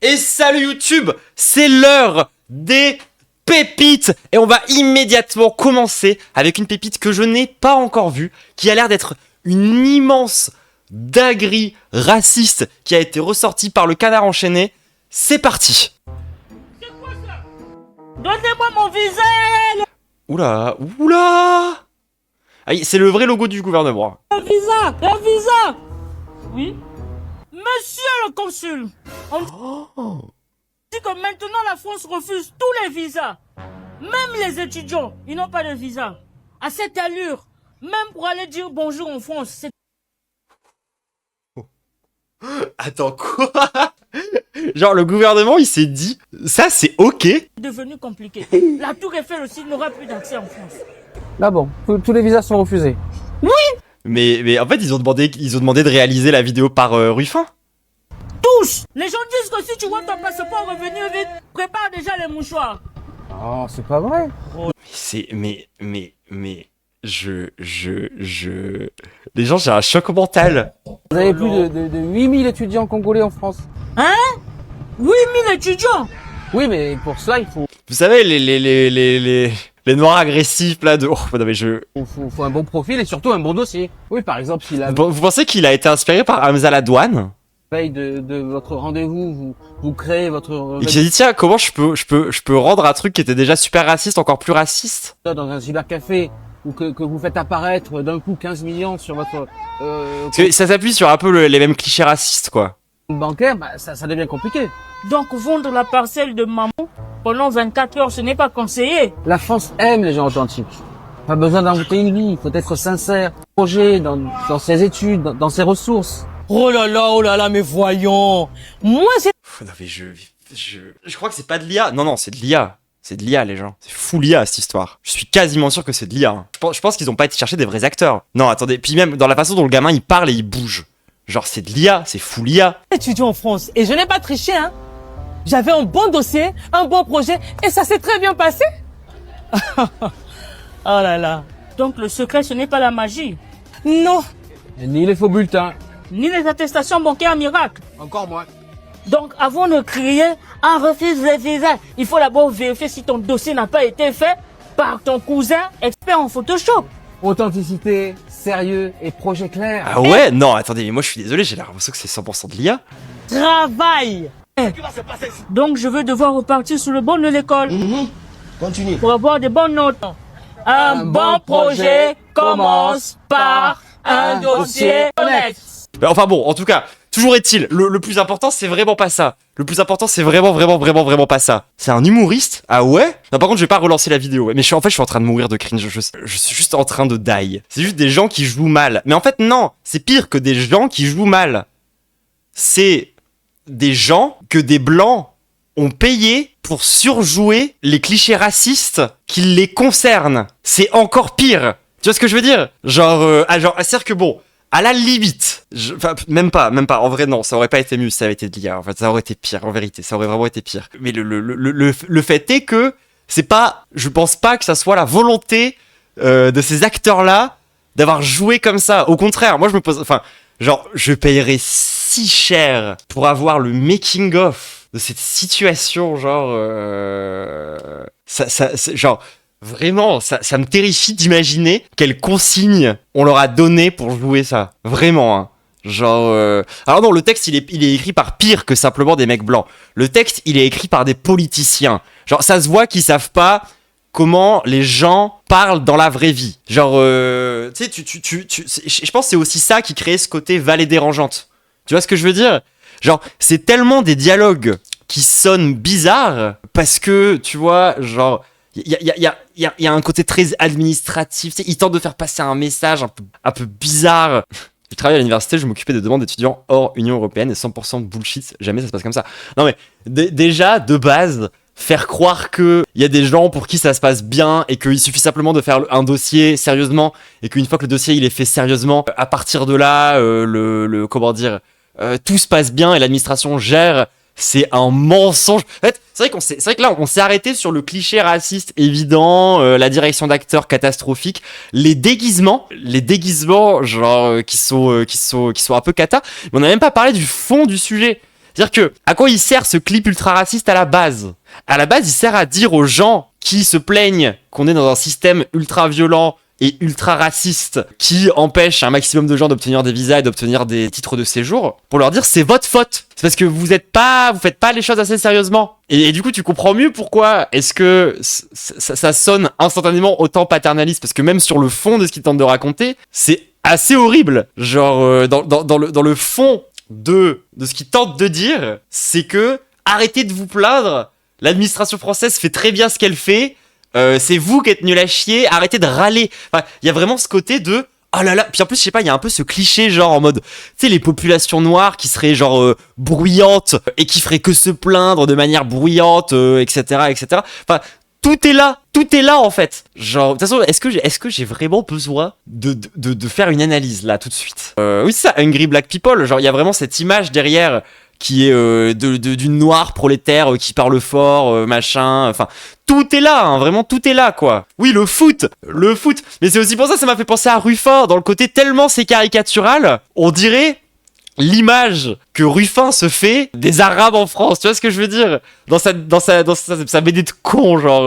Et salut YouTube, c'est l'heure des pépites. Et on va immédiatement commencer avec une pépite que je n'ai pas encore vue, qui a l'air d'être une immense dinguerie raciste qui a été ressortie par le Canard Enchaîné. C'est parti. C'est quoi ça? Donnez-moi mon visa. Oula, oula. Ah, c'est le vrai logo du gouvernement. Un visa. Oui. Monsieur le consul, on dit que maintenant la France refuse tous les visas. Même les étudiants, ils n'ont pas de visa. À cette allure, même pour aller dire bonjour en France, c'est Attends, quoi? Genre le gouvernement il s'est dit, ça c'est ok. devenu compliqué. La Tour Eiffel aussi n'aura plus d'accès en France. Là bon, tous les visas sont refusés. Mais en fait ils ont demandé de réaliser la vidéo par Ruffin. Tous. Les gens disent que si tu vois ton passeport revenir vite, prépare déjà les mouchoirs. Oh, c'est pas vrai. Les gens, j'ai un choc mental. Vous avez plus de 8000 étudiants congolais en France. Hein? 8000 étudiants. Oui, mais pour cela, il faut Vous savez, les noirs agressifs là de... Oh, non mais un bon profil et surtout un bon dossier. Oui, par exemple, si la Vous pensez qu'il a été inspiré par Hamza Ladouane? veille de votre rendez-vous, vous créez votre Il s'est dit, tiens, comment je peux rendre un truc qui était déjà super raciste encore plus raciste? dans un cybercafé ou que vous faites apparaître d'un coup 15 millions sur votre Parce que ça s'appuie sur un peu les mêmes clichés racistes, quoi. compte bancaire, bah, ça devient compliqué. Donc vendre la parcelle de maman pendant 24 heures, ce n'est pas conseillé. La France aime les gens authentiques. Pas besoin d'inventer une vie, il faut être sincère. Projet dans ses études, dans ses ressources. Oh là là, mais voyons. Moi, c'est... Non mais je crois que c'est pas de l'IA. Non, c'est de l'IA. C'est de l'IA, les gens. C'est fou l'IA, cette histoire. Je suis quasiment sûr que c'est de l'IA. Hein. Je pense qu'ils ont pas été chercher des vrais acteurs. Non, attendez. Puis même, dans la façon dont le gamin, il parle et il bouge. Genre, c'est de l'IA. C'est fou l'IA. étudiant en France et je n'ai pas triché, hein. J'avais un bon dossier, un bon projet et ça s'est très bien passé. Oh là là. Donc le secret, ce n'est pas la magie. Non, Ni les faux bulletins. ni les attestations bancaires miracles. Encore moins. Donc avant de crier, on refuse les visas, il faut d'abord vérifier si ton dossier n'a pas été fait par ton cousin expert en Photoshop. Authenticité, sérieux et projet clair. Ah ouais? Non, attendez. Mais moi, je suis désolé. J'ai l'impression que c'est 100% de l'IA. Travail. Donc je vais devoir repartir sur le banc de l'école Continue. pour avoir des bonnes notes. Un bon projet commence par un dossier honnête. Mais enfin bon, en tout cas, toujours est-il, le plus important, c'est vraiment pas ça. Le plus important, c'est vraiment pas ça. C'est un humoriste? Ah ouais? Non, par contre, je vais pas relancer la vidéo. Ouais. Mais je suis en train de mourir de cringe. Je suis juste en train de die. C'est juste des gens qui jouent mal. Mais en fait, non. C'est pire que des gens qui jouent mal. C'est des gens que des blancs ont payé pour surjouer les clichés racistes qui les concernent. C'est encore pire. Tu vois ce que je veux dire? C'est-à-dire que bon, à la limite, enfin, même pas, en vrai non, ça aurait pas été mieux si ça avait été de l'IA, en fait, ça aurait été pire, en vérité, ça aurait vraiment été pire. Mais le fait est que c'est pas, je pense pas que ça soit la volonté de ces acteurs-là d'avoir joué comme ça. Au contraire, moi je me pose, enfin, genre, je payerais si cher pour avoir le making-of de cette situation, genre, genre, vraiment, ça me terrifie d'imaginer quelles consignes on leur a donné pour jouer ça. Vraiment, hein. Genre, alors non, le texte, il est écrit par pire que simplement des mecs blancs. Le texte, il est écrit par des politiciens. Genre, ça se voit qu'ils savent pas comment les gens parlent dans la vraie vie. Genre, tu sais, je pense que c'est aussi ça qui crée ce côté vallée dérangeante. Tu vois ce que je veux dire? Genre, c'est tellement des dialogues qui sonnent bizarres parce que, tu vois, genre, il y a un côté très administratif. Tu sais, ils tentent de faire passer un message un peu bizarre. Je travaillais à l'université, je m'occupais de demandes d'étudiants hors Union Européenne et 100% bullshit. Jamais ça se passe comme ça. Non mais, déjà, de base, faire croire que il y a des gens pour qui ça se passe bien et qu'il suffit simplement de faire un dossier sérieusement et qu'une fois que le dossier il est fait sérieusement, à partir de là, comment dire, tout se passe bien et l'administration gère, c'est un mensonge. En fait, c'est vrai que là, on s'est arrêté sur le cliché raciste évident, la direction d'acteurs catastrophique, les déguisements, genre qui sont un peu cata. Mais on n'a même pas parlé du fond du sujet. C'est-à-dire que, à quoi il sert ce clip ultra raciste à la base? À la base, il sert à dire aux gens qui se plaignent qu'on est dans un système ultra violent et ultra raciste qui empêche un maximum de gens d'obtenir des visas et d'obtenir des titres de séjour, pour leur dire c'est votre faute. C'est parce que vous faites pas les choses assez sérieusement. Et du coup, tu comprends mieux pourquoi est-ce que ça sonne instantanément autant paternaliste, parce que même sur le fond de ce qu'ils tentent de raconter, c'est assez horrible. Genre, dans le fond de ce qu'ils tentent de dire, c'est que arrêtez de vous plaindre, l'administration française fait très bien ce qu'elle fait, c'est vous qui êtes nuls à chier, arrêtez de râler. Enfin, il y a vraiment ce côté de oh là là, puis en plus je sais pas, il y a un peu ce cliché genre en mode tu sais les populations noires qui seraient genre bruyantes et qui feraient que se plaindre de manière bruyante, etc. Enfin, tout est là en fait. Genre, de toute façon, est-ce que j'ai vraiment besoin de faire une analyse là tout de suite? Oui, c'est ça, Hungry Black People. Genre, il y a vraiment cette image derrière qui est d'une noire prolétaire qui parle fort, machin. Enfin, tout est là, hein, vraiment tout est là, quoi. Oui, le foot. Mais c'est aussi pour ça m'a fait penser à Ruffin, dans le côté tellement c'est caricatural, on dirait l'image que Ruffin se fait des Arabes en France, tu vois ce que je veux dire? Dans sa BD de con, genre.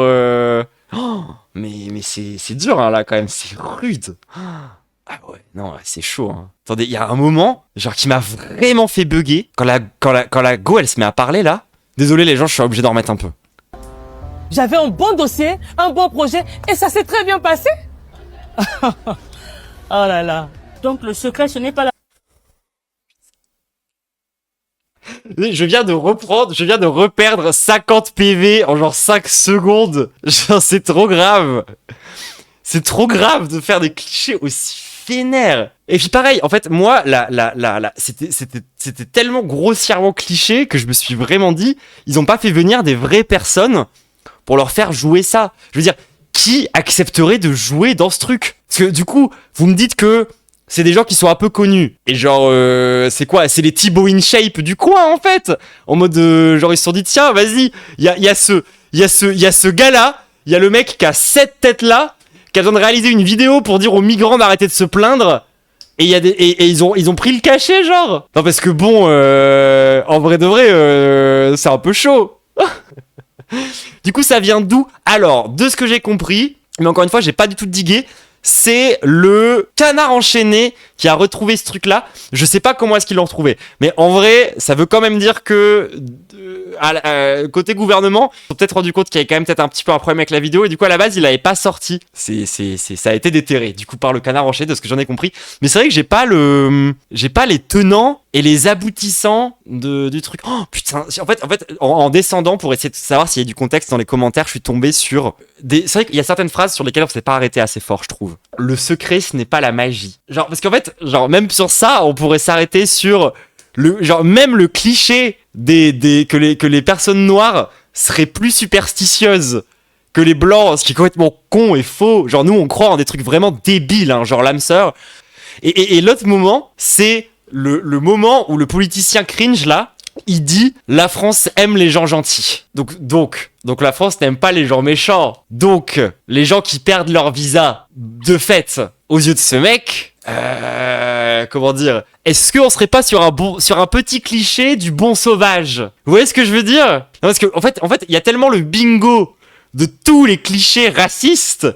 Oh, mais c'est dur, hein, là, quand même, c'est rude. Ah ouais, non, c'est chaud, hein. Attendez, il y a un moment, genre, qui m'a vraiment fait bugger, quand la go, elle se met à parler, là. Désolé, les gens, je suis obligé d'en remettre un peu. J'avais un bon dossier, un bon projet, et ça s'est très bien passé. Oh là là. Donc le secret, ce n'est pas la... Je viens de reperdre 50 PV en genre 5 secondes. Genre, c'est trop grave. C'est trop grave de faire des clichés aussi vénères. Et puis pareil, en fait, moi, c'était tellement grossièrement cliché que je me suis vraiment dit, ils ont pas fait venir des vraies personnes pour leur faire jouer ça. Je veux dire, qui accepterait de jouer dans ce truc? Parce que du coup, vous me dites que c'est des gens qui sont un peu connus. Et genre, c'est quoi? C'est les Thibaut InShape du coin, en fait. En mode, genre, ils se sont dit, tiens, vas-y, il y a ce gars-là, il y a le mec qui a cette tête-là, qui a besoin de réaliser une vidéo pour dire aux migrants d'arrêter de se plaindre. Et ils ont pris le cachet, genre. Non, parce que bon, en vrai de vrai, c'est un peu chaud. Du coup, ça vient d'où? Alors, de ce que j'ai compris, mais encore une fois, j'ai pas du tout digué, c'est le Canard Enchaîné qui a retrouvé ce truc-là. Je sais pas comment est-ce qu'ils l'ont retrouvé, mais en vrai, ça veut quand même dire que côté gouvernement, ils se sont peut-être rendu compte qu'il y avait quand même peut-être un petit peu un problème avec la vidéo, et du coup à la base il l'avait pas sorti. Ça a été déterré du coup par le Canard Enchaîné, de ce que j'en ai compris. Mais c'est vrai que j'ai pas les tenants et les aboutissants du truc. Oh putain, en descendant pour essayer de savoir s'il y a du contexte dans les commentaires, je suis tombé sur c'est vrai qu'il y a certaines phrases sur lesquelles on s'est pas arrêté assez fort, je trouve. Le secret, ce n'est pas la magie. Genre, parce qu'en fait, genre, même sur ça, on pourrait s'arrêter sur même le cliché que les personnes noires seraient plus superstitieuses que les blancs, ce qui est complètement con et faux. Genre, nous, on croit en des trucs vraiment débiles, hein, genre l'âme sœur. Et l'autre moment, c'est le moment où le politicien cringe, là, il dit « La France aime les gens gentils ». Donc la France n'aime pas les gens méchants. Donc, les gens qui perdent leur visa, de fait, aux yeux de ce mec, comment dire, est-ce qu'on serait pas sur un petit cliché du bon sauvage? Vous voyez ce que je veux dire? Non, parce que, en fait, il y a tellement le bingo de tous les clichés racistes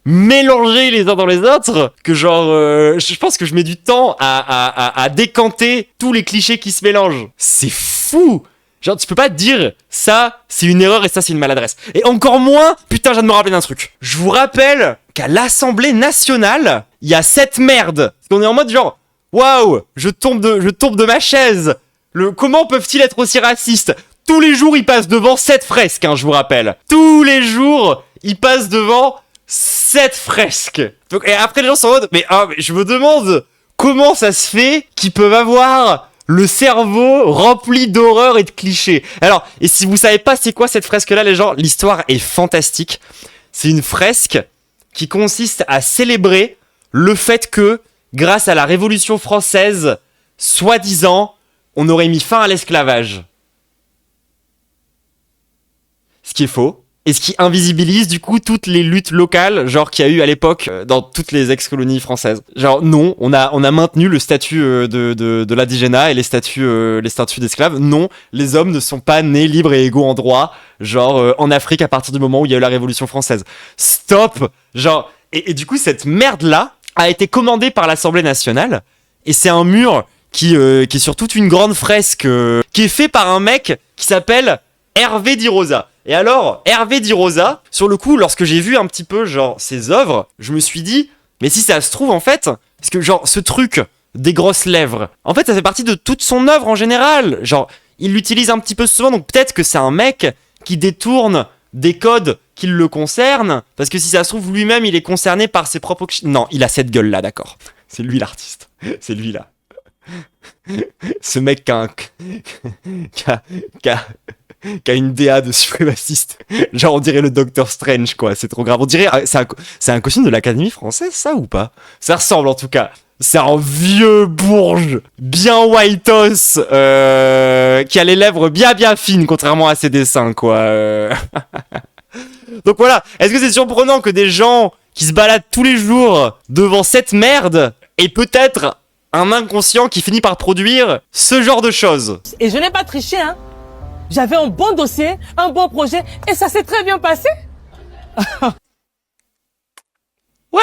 mélangés les uns dans les autres que genre je pense que je mets du temps à décanter tous les clichés qui se mélangent. C'est fou. Genre tu peux pas dire ça c'est une erreur et ça c'est une maladresse. Et encore moins, putain je viens de me rappeler d'un truc. Je vous rappelle qu'à l'Assemblée nationale, il y a cette merde. Parce qu'on est en mode genre waouh, je tombe de ma chaise. Comment peuvent-ils être aussi racistes? Tous les jours ils passent devant cette fresque, hein, je vous rappelle. Tous les jours ils passent devant cette fresque. Donc, et après les gens sont en mode mais je me demande comment ça se fait qu'ils peuvent avoir le cerveau rempli d'horreur et de clichés. Alors, et si vous savez pas c'est quoi cette fresque-là, les gens, l'histoire est fantastique. C'est une fresque qui consiste à célébrer le fait que, grâce à la Révolution française, soi-disant, on aurait mis fin à l'esclavage. Ce qui est faux. et ce qui invisibilise du coup toutes les luttes locales, genre qu'il y a eu à l'époque dans toutes les ex-colonies françaises. Genre non, on a maintenu le statut de l'indigénat et les statuts d'esclaves. Non, les hommes ne sont pas nés libres et égaux en droit, genre en Afrique à partir du moment où il y a eu la Révolution française. Stop, genre et du coup cette merde là a été commandée par l'Assemblée nationale et c'est un mur qui est sur toute une grande fresque qui est fait par un mec qui s'appelle Hervé Di Rosa. Et alors, Hervé Di Rosa, sur le coup, lorsque j'ai vu un petit peu, genre, ses œuvres, je me suis dit, mais si ça se trouve, en fait, parce que, genre, ce truc des grosses lèvres, en fait, ça fait partie de toute son œuvre en général. Genre, il l'utilise un petit peu souvent, donc peut-être que c'est un mec qui détourne des codes qui le concernent, parce que si ça se trouve, lui-même, il est concerné par ses propres... Non, il a cette gueule-là, d'accord. C'est lui l'artiste. C'est lui, là. Ce mec qui a une DA de suprémaciste. Genre, on dirait le Doctor Strange, quoi. C'est trop grave. On dirait... C'est un costume de l'Académie française, ça, ou pas? Ça ressemble, en tout cas. C'est un vieux bourge, bien whiteos, qui a les lèvres bien fines, contrairement à ses dessins, quoi. Donc voilà. Est-ce que c'est surprenant que des gens qui se baladent tous les jours devant cette merde aient peut-être un inconscient qui finit par produire ce genre de choses? Et je n'ai pas triché, hein. J'avais un bon dossier, un bon projet, et ça s'est très bien passé. Ouais.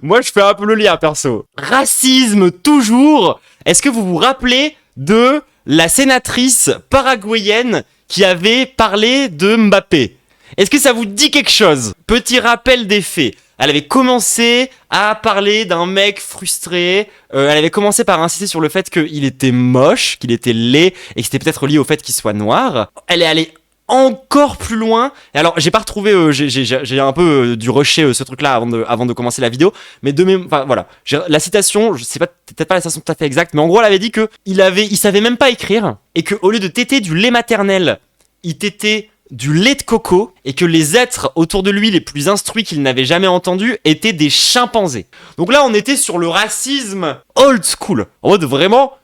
Moi, je fais un peu le lien, perso. Racisme, toujours. Est-ce que vous vous rappelez de la sénatrice paraguayenne qui avait parlé de Mbappé? Est-ce que ça vous dit quelque chose? Petit rappel des faits. Elle avait commencé à parler d'un mec frustré. Elle avait commencé par insister sur le fait qu'il était moche, qu'il était laid et que c'était peut-être lié au fait qu'il soit noir. Elle est allée encore plus loin. Et alors, j'ai pas retrouvé, j'ai un peu dû rusher ce truc-là avant de commencer la vidéo. Mais enfin voilà, la citation, je sais pas, peut-être pas la citation tout à fait exacte, mais en gros, elle avait dit que il savait même pas écrire et que au lieu de téter du lait maternel, il tétait du lait de coco et que les êtres autour de lui les plus instruits qu'il n'avait jamais entendus étaient des chimpanzés. Donc là, on était sur le racisme old school. En mode vraiment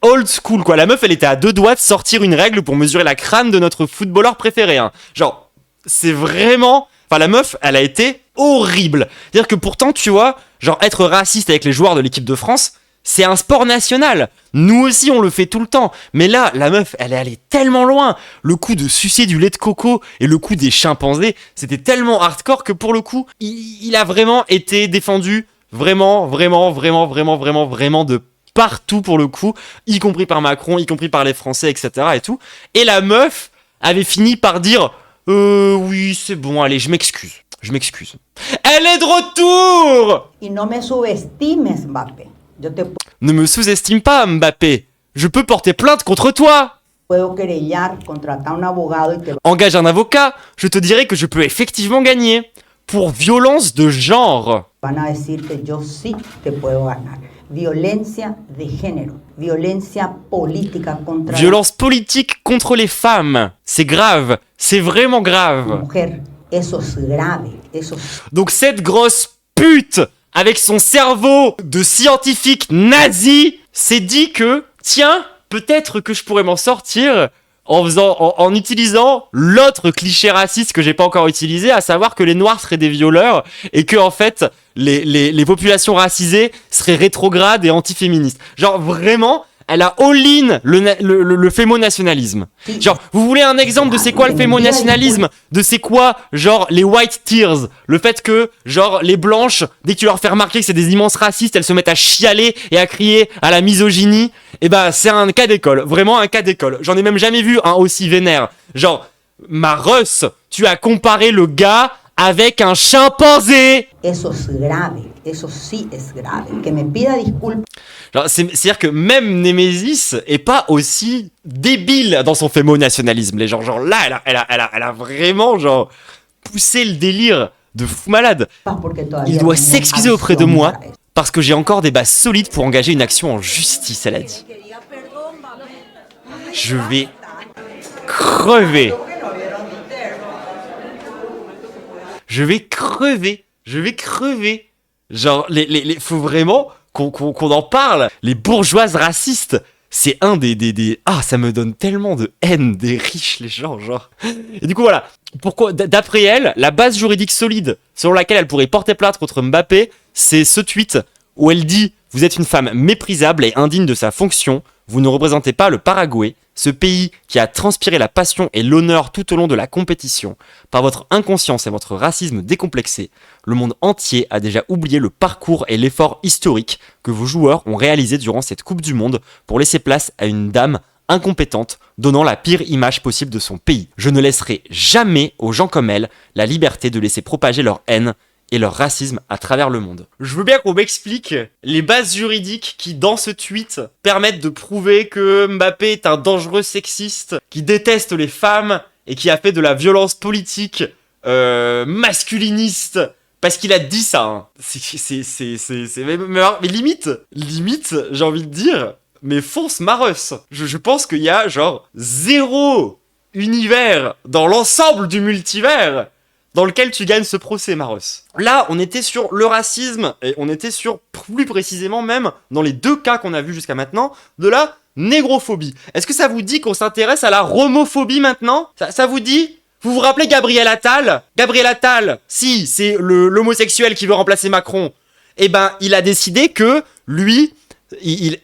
old school, quoi. La meuf, elle était à 2 doigts de sortir une règle pour mesurer la crâne de notre footballeur préféré, hein. Genre, c'est vraiment... Enfin, la meuf, elle a été horrible. C'est-à-dire que pourtant, tu vois, genre, être raciste avec les joueurs de l'équipe de France, c'est un sport national. Nous aussi, on le fait tout le temps. Mais là, la meuf, elle est allée tellement loin. Le coup de sucer du lait de coco et le coup des chimpanzés, c'était tellement hardcore que pour le coup, il a vraiment été défendu vraiment de partout pour le coup, y compris par Macron, y compris par les Français, etc. et tout. Et la meuf avait fini par dire oui, c'est bon, allez, je m'excuse. Elle est de retour! Y no me subestimes, Mbappé. Ne me sous-estime pas, Mbappé. Je peux porter plainte contre toi. Puedo querellar, contratar un abogado y te Engage un avocat, je te dirai que je peux effectivement gagner. Pour violence de genre. van a decir que yo sí te puedo ganar. Violencia de género, violencia política contra Violence politique contre les femmes. C'est grave. C'est vraiment la grave. mujer. Eso es grave. Eso es Donc cette grosse pute, avec son cerveau de scientifique nazi, s'est dit que, tiens, peut-être que je pourrais m'en sortir en utilisant l'autre cliché raciste que j'ai pas encore utilisé, à savoir que les noirs seraient des violeurs et que, en fait, les populations racisées seraient rétrogrades et antiféministes. Genre, vraiment, elle a all-in le fémonationalisme. Genre, vous voulez un exemple de c'est quoi le fémonationalisme? De c'est quoi, genre, les white tears? Le fait que, genre, les blanches, dès que tu leur fais remarquer que c'est des immenses racistes, elles se mettent à chialer et à crier à la misogynie. Et bah, c'est un cas d'école. Vraiment un cas d'école. J'en ai même jamais vu un aussi vénère. Genre, ma Russ, tu as comparé le gars avec un chimpanzé. Eso es grave. Eso sí es grave. Que me pida disculpas. Genre, c'est-à-dire que même Némésis est pas aussi débile dans son fémonationalisme. Les gens, genre là, elle a vraiment genre poussé le délire de fou malade. Porque todavía Il doit tenemos s'excuser auprès de acción moi para eso. parce que j'ai encore des bases solides pour engager une action en justice, elle a dit. Je vais crever. Je vais crever. Genre, faut vraiment qu'on en parle. Les bourgeoises racistes, c'est un des... Ah, ça me donne tellement de haine des riches, les gens, genre. Et du coup, voilà. Pourquoi, d'après elle, la base juridique solide selon laquelle elle pourrait porter plainte contre Mbappé, c'est ce tweet où elle dit « Vous êtes une femme méprisable et indigne de sa fonction. Vous ne représentez pas le Paraguay, ce pays qui a transpiré la passion et l'honneur tout au long de la compétition. Par votre inconscience et votre racisme décomplexé, le monde entier a déjà oublié le parcours et l'effort historique que vos joueurs ont réalisé durant cette Coupe du Monde pour laisser place à une dame incompétente, donnant la pire image possible de son pays. Je ne laisserai jamais aux gens comme elle la liberté de laisser propager leur haine et leur racisme à travers le monde. » Je veux bien qu'on m'explique les bases juridiques qui, dans ce tweet, permettent de prouver que Mbappé est un dangereux sexiste, qui déteste les femmes et qui a fait de la violence politique masculiniste parce qu'il a dit ça. Hein. Mais limite, j'ai envie de dire, mais fonce Maros. Je pense qu'il y a genre 0 univers dans l'ensemble du multivers dans lequel tu gagnes ce procès, Maros. Là, on était sur le racisme, et on était sur, plus précisément même, dans les 2 cas qu'on a vus jusqu'à maintenant, de la négrophobie. Est-ce que ça vous dit qu'on s'intéresse à la romophobie maintenant ? Ça vous dit ? Vous vous rappelez Gabriel Attal ? Gabriel Attal, si, c'est l'homosexuel qui veut remplacer Macron. Eh ben, il a décidé que, lui...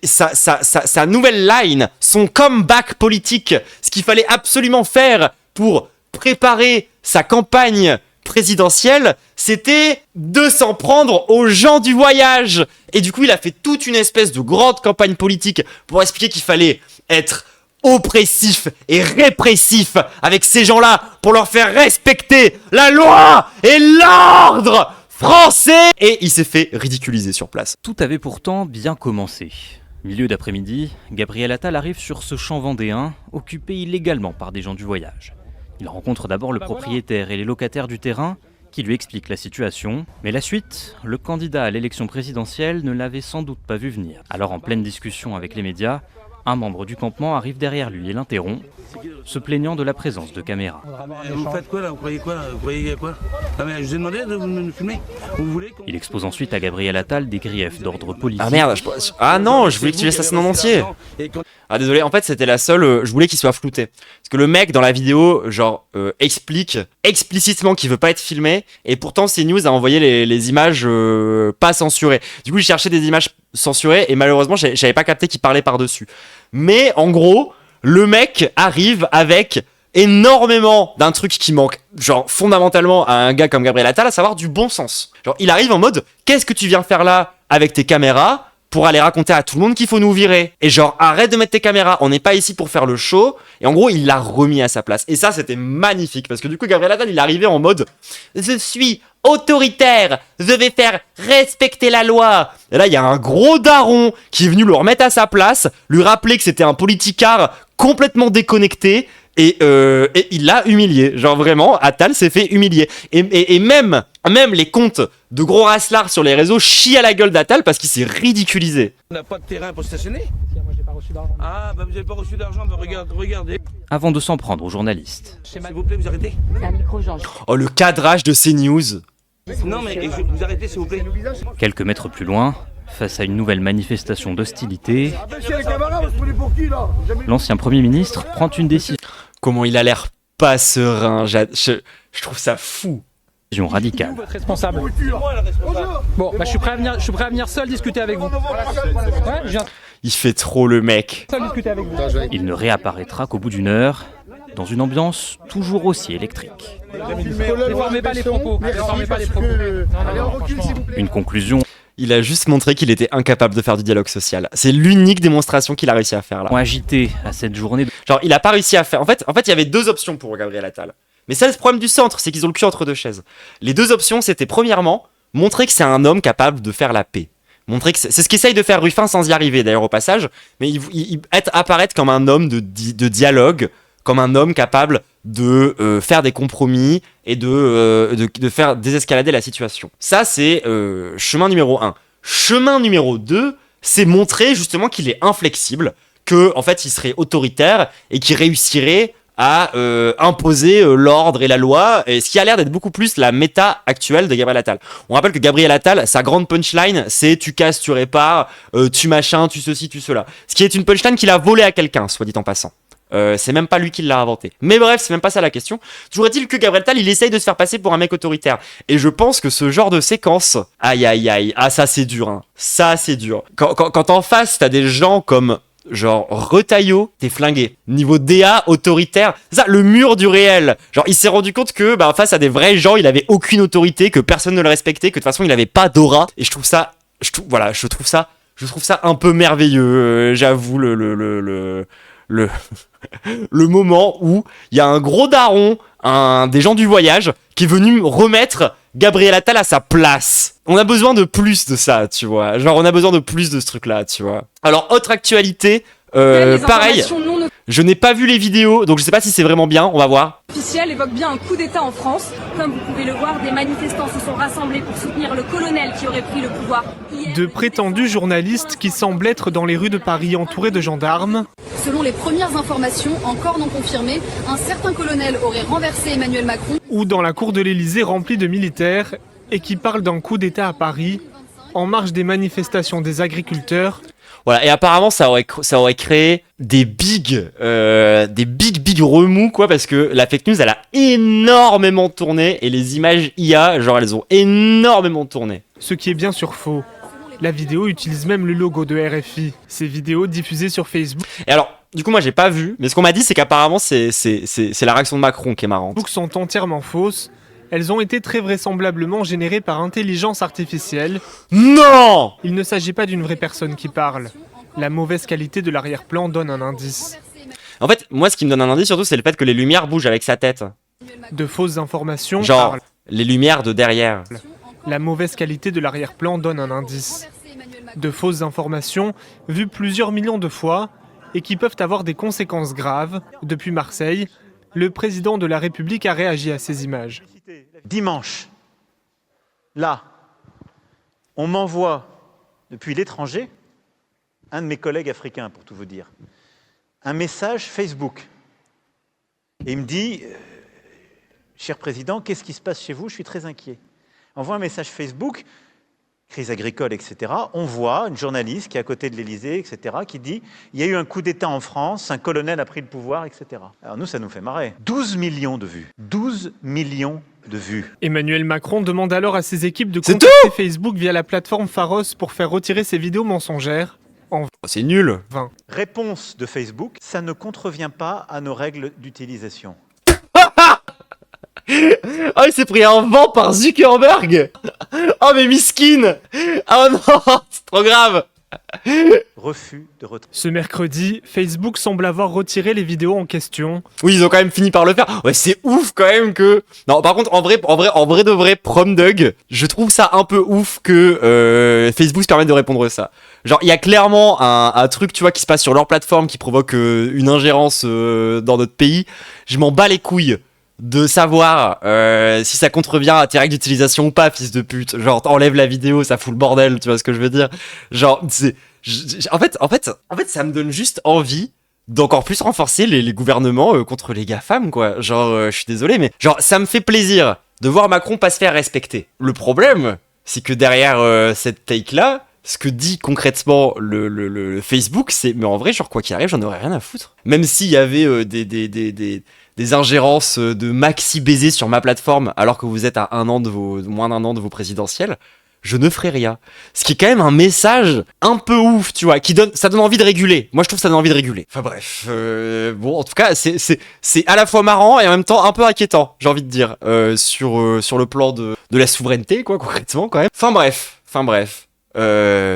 sa nouvelle line, son comeback politique, ce qu'il fallait absolument faire pour préparer sa campagne présidentielle, c'était de s'en prendre aux gens du voyage. Et du coup, il a fait toute une espèce de grande campagne politique pour expliquer qu'il fallait être oppressif et répressif avec ces gens-là pour leur faire respecter la loi et l'ordre français. Et il s'est fait ridiculiser sur place. Tout avait pourtant bien commencé. Milieu d'après-midi, Gabriel Attal arrive sur ce champ vendéen, occupé illégalement par des gens du voyage. Il rencontre d'abord le propriétaire et les locataires du terrain qui lui expliquent la situation. Mais la suite, le candidat à l'élection présidentielle ne l'avait sans doute pas vu venir. Alors en pleine discussion avec les médias, un membre du campement arrive derrière lui et l'interrompt, se plaignant de la présence de caméras. Vous faites quoi là ? Vous croyez quoi là ? Vous croyez quoi ? Ah mais je vous ai demandé de me filmer. Vous voulez Il expose ensuite à Gabriel Attal des griefs d'ordre politique. Ah merde, ah non, je voulais que tu laisses la scène en entier. Ah désolé, en fait c'était la seule, je voulais qu'il soit flouté. Parce que le mec dans la vidéo, genre, explique explicitement qu'il veut pas être filmé, et pourtant CNews a envoyé les images pas censurées. Du coup, je cherchais des images censurées, et malheureusement, j'avais pas capté qu'il parlait par-dessus. Mais en gros, le mec arrive avec énormément d'un truc qui manque, genre fondamentalement à un gars comme Gabriel Attal, à savoir du bon sens. Genre, il arrive en mode, qu'est-ce que tu viens faire là avec tes caméras ? Pour aller raconter à tout le monde qu'il faut nous virer. Et genre, arrête de mettre tes caméras, on n'est pas ici pour faire le show. Et en gros, il l'a remis à sa place. Et ça, c'était magnifique. Parce que du coup, Gabriel Attal, il est arrivé en mode « Je suis autoritaire, je vais faire respecter la loi ». Et là, il y a un gros daron qui est venu le remettre à sa place, lui rappeler que c'était un politicard complètement déconnecté. Et il l'a humilié. Genre vraiment, Attal s'est fait humilier. Et même les comptes de gros raslards sur les réseaux chient à la gueule d'Attal parce qu'il s'est ridiculisé. On n'a pas de terrain pour stationner ? Moi j'ai pas reçu d'argent. Ah bah vous avez pas reçu d'argent, bah regardez. Avant de s'en prendre aux journalistes. S'il vous plaît, vous arrêtez ? Oh, le cadrage de CNews. Non mais vous arrêtez s'il vous plaît. Quelques mètres plus loin, face à une nouvelle manifestation d'hostilité, l'ancien Premier ministre prend une décision Comment il a l'air pas serein, je trouve ça fou. radicale. Votre responsable. Bon, bah je suis prêt à venir seul discuter avec vous. Ouais, je viens Il fait trop le mec. seul discuter avec vous. Il ne réapparaîtra qu'au bout d'une heure, dans une ambiance toujours aussi électrique. Déformez pas les propos. Déformez pas les propos. Non, franchement. Une conclusion Il a juste montré qu'il était incapable de faire du dialogue social. C'est l'unique démonstration qu'il a réussi à faire là. agitée à cette journée. Genre, il a pas réussi à faire... En fait, il y avait 2 options pour Gabriel Attal. Mais ça, c'est le problème du centre, c'est qu'ils ont le cul entre 2 chaises. Les 2 options, c'était premièrement, montrer que c'est un homme capable de faire la paix. Montrer que c'est ce qu'essaye de faire Ruffin sans y arriver, d'ailleurs, au passage. Mais apparaître comme un homme de dialogue, comme un homme capable de faire des compromis et de faire désescalader la situation. Ça, c'est chemin numéro 1. Chemin numéro 2, c'est montrer justement qu'il est inflexible, que en fait, il serait autoritaire et qu'il réussirait à imposer l'ordre et la loi, et ce qui a l'air d'être beaucoup plus la méta actuelle de Gabriel Attal. On rappelle que Gabriel Attal, sa grande punchline, c'est tu casses, tu répares, tu machin, tu ceci, tu cela. Ce qui est une punchline qu'il a volée à quelqu'un, soit dit en passant. C'est même pas lui qui l'a inventé. Mais bref, c'est même pas ça la question. Toujours est-il que Gabriel Attal, il essaye de se faire passer pour un mec autoritaire. Et je pense que ce genre de séquence, aïe aïe aïe, ah ça c'est dur, hein. Ça c'est dur. Quand en face, t'as des gens comme genre Retailleau, t'es flingué. Niveau DA autoritaire, c'est ça, le mur du réel. Genre il s'est rendu compte que face à des vrais gens, il avait aucune autorité, que personne ne le respectait, que de toute façon il avait pas d'aura. Et je trouve ça un peu merveilleux. J'avoue le moment où il y a un gros daron, des gens du voyage, qui est venu remettre Gabriel Attal à sa place. On a besoin de plus de ça, tu vois. Genre, on a besoin de plus de ce truc-là, tu vois. Alors, autre actualité, pareil, je n'ai pas vu les vidéos, donc je sais pas si c'est vraiment bien, on va voir. Officiel évoque bien un coup d'État en France. Comme vous pouvez le voir, des manifestants se sont rassemblés pour soutenir le colonel qui aurait pris le pouvoir hier. De prétendus journalistes qui semblent être dans les rues de Paris entourés de gendarmes. Selon les premières informations, encore non confirmées, un certain colonel aurait renversé Emmanuel Macron. Ou dans la cour de l'Élysée remplie de militaires et qui parlent d'un coup d'État à Paris, en marge des manifestations des agriculteurs. Voilà, et apparemment ça aurait créé des big remous, quoi, parce que la fake news elle a énormément tourné et les images IA, genre elles ont énormément tourné. Ce qui est bien sûr faux. La vidéo utilise même le logo de RFI. Ces vidéos diffusées sur Facebook. Et alors, du coup moi j'ai pas vu, mais ce qu'on m'a dit c'est qu'apparemment c'est la réaction de Macron qui est marrante. Sont entièrement fausses. Elles ont été très vraisemblablement générées par intelligence artificielle. Non! Il ne s'agit pas d'une vraie personne qui parle. La mauvaise qualité de l'arrière-plan donne un indice. En fait, moi ce qui me donne un indice surtout c'est le fait que les lumières bougent avec sa tête. De fausses informations genre parlent. Les lumières de derrière. La mauvaise qualité de l'arrière-plan donne un indice. De fausses informations vues plusieurs millions de fois et qui peuvent avoir des conséquences graves. Depuis Marseille, le président de la République a réagi à ces images. Dimanche, là, on m'envoie depuis l'étranger, un de mes collègues africains pour tout vous dire, un message Facebook. Et il me dit, cher président, qu'est-ce qui se passe chez vous? Je suis très inquiet. On envoie un message Facebook, crise agricole, etc. On voit une journaliste qui est à côté de l'Élysée, etc., qui dit « Il y a eu un coup d'État en France, un colonel a pris le pouvoir, etc. » Alors nous, ça nous fait marrer. 12 millions de vues. 12 millions de vues. Emmanuel Macron demande alors à ses équipes de contacter Facebook via la plateforme Pharos pour faire retirer ces vidéos mensongères. C'est nul. Réponse de Facebook, ça ne contrevient pas à nos règles d'utilisation. Oh, il s'est pris un vent par Zuckerberg. Oh, mais miskin. Oh non, c'est trop grave. Refus de retrait. Ce mercredi, Facebook semble avoir retiré les vidéos en question. Oui, ils ont quand même fini par le faire. Ouais, c'est ouf quand même que... Non, par contre, en vrai de vrai, Promdug, je trouve ça un peu ouf que Facebook se permette de répondre ça. Genre, il y a clairement un truc, tu vois, qui se passe sur leur plateforme qui provoque une ingérence dans notre pays. Je m'en bats les couilles de savoir si ça contrevient à tes règles d'utilisation ou pas, fils de pute. Genre, enlève la vidéo, ça fout le bordel, tu vois ce que je veux dire. Genre, en fait, ça me donne juste envie d'encore plus renforcer les gouvernements contre les GAFAM, quoi. Genre, je suis désolé, mais genre, ça me fait plaisir de voir Macron pas se faire respecter. Le problème, c'est que derrière cette take-là, ce que dit concrètement le Facebook, c'est, mais en vrai, genre, quoi qu'il arrive, j'en aurais rien à foutre. Même s'il y avait des ingérences de maxi baisers sur ma plateforme, alors que vous êtes à moins d'un an de vos présidentielles, je ne ferai rien. Ce qui est quand même un message un peu ouf, tu vois, ça donne envie de réguler. Moi, je trouve que ça donne envie de réguler. Enfin bref, bon, en tout cas, c'est à la fois marrant et en même temps un peu inquiétant, j'ai envie de dire, sur le plan de la souveraineté, quoi, concrètement, quand même. Enfin bref.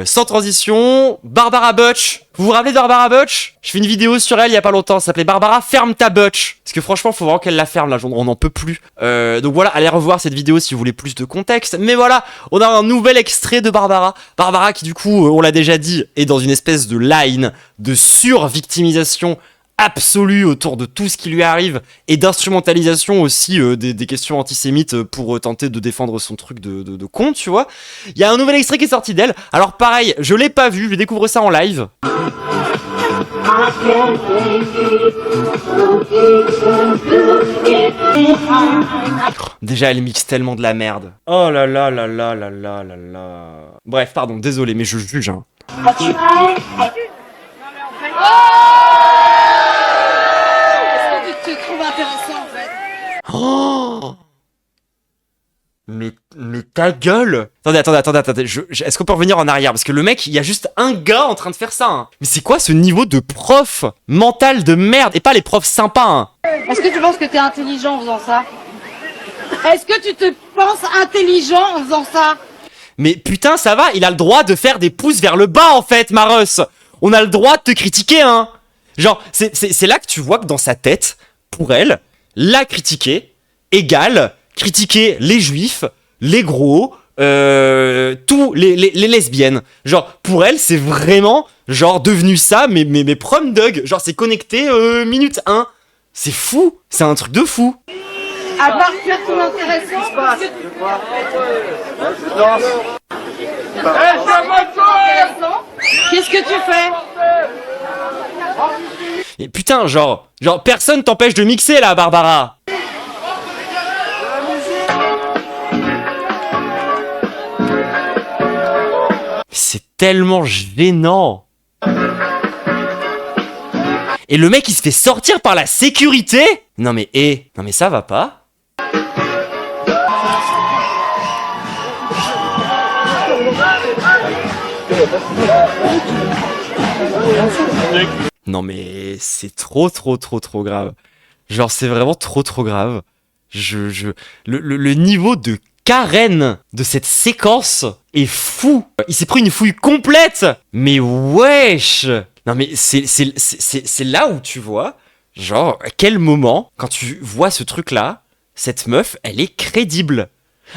Sans transition, Barbara Butch. Vous vous rappelez de Barbara Butch? Je fais une vidéo sur elle il y a pas longtemps, ça s'appelait Barbara ferme ta Butch. Parce que franchement, faut vraiment qu'elle la ferme là, on n'en peut plus. Donc voilà, allez revoir cette vidéo si vous voulez plus de contexte. Mais voilà, on a un nouvel extrait de Barbara. Barbara qui du coup, on l'a déjà dit, est dans une espèce de line de survictimisation absolue autour de tout ce qui lui arrive et d'instrumentalisation aussi des questions antisémites pour tenter de défendre son truc de con, tu vois. Il y a un nouvel extrait qui est sorti d'elle. Alors pareil, je l'ai pas vu, je découvre ça en live. Déjà, elle mixe tellement de la merde. Oh là là là là là là là là. Bref, pardon, désolé, mais je juge. Hein. Est-ce que tu te trouves intéressant en fait? Oh, mais ta gueule. Attendez. Est-ce qu'on peut revenir en arrière? Parce que le mec, il y a juste un gars en train de faire ça. Hein. Mais c'est quoi ce niveau de prof mental de merde? Et pas les profs sympas. Hein. Est-ce que tu penses que t'es intelligent en faisant ça? Est-ce que tu te penses intelligent en faisant ça? Mais putain, ça va, il a le droit de faire des pouces vers le bas en fait, Maros. On a le droit de te critiquer, hein. Genre, c'est là que tu vois que dans sa tête, pour elle, la critiquer égale critiquer les juifs, les gros, tous les lesbiennes. Genre, pour elle, c'est vraiment, genre, devenu ça, mais prom dog. Genre, c'est connecté minute 1. C'est fou, c'est un truc de fou. À part faire tout intéressant, qu'est-ce que tu fais? Et putain, genre personne t'empêche de mixer là, Barbara. C'est tellement gênant. Et le mec il se fait sortir par la sécurité? Non mais ça va pas. Non mais c'est trop grave. Genre c'est vraiment trop grave. Le niveau de Karen de cette séquence est fou. Il s'est pris une fouille complète. Mais wesh. Non mais c'est là où tu vois, genre à quel moment, quand tu vois ce truc là, cette meuf elle est crédible.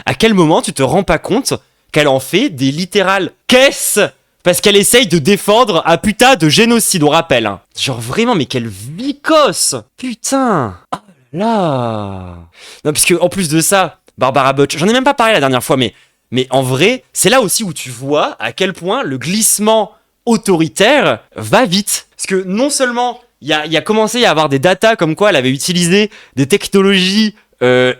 À quel moment tu te rends pas compte qu'elle en fait des littérales caisses parce qu'elle essaye de défendre un putain de génocide, on rappelle. Hein. Genre vraiment, mais quelle vicose. Putain. Oh là. Non, parce que en plus de ça, Barbara Butch, j'en ai même pas parlé la dernière fois, mais en vrai, c'est là aussi où tu vois à quel point le glissement autoritaire va vite. Parce que non seulement il y a commencé à y avoir des datas comme quoi elle avait utilisé des technologies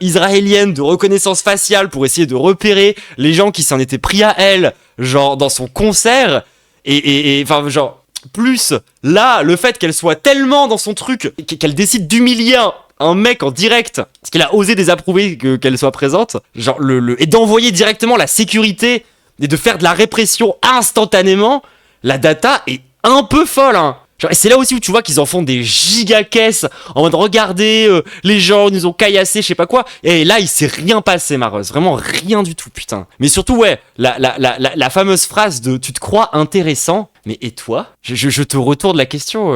israélienne de reconnaissance faciale pour essayer de repérer les gens qui s'en étaient pris à elle, genre dans son concert, et enfin genre plus là le fait qu'elle soit tellement dans son truc qu'elle décide d'humilier un mec en direct parce qu'il a osé désapprouver qu'elle soit présente, genre et d'envoyer directement la sécurité et de faire de la répression instantanément, la data est un peu folle, hein. Genre, et c'est là aussi où tu vois qu'ils en font des giga-caisses en mode regardez, les gens nous ont caillassé, je sais pas quoi. Et là, il s'est rien passé, Mareuse. Vraiment rien du tout, putain. Mais surtout, ouais, la fameuse phrase de tu te crois intéressant, mais et toi? Je te retourne la question,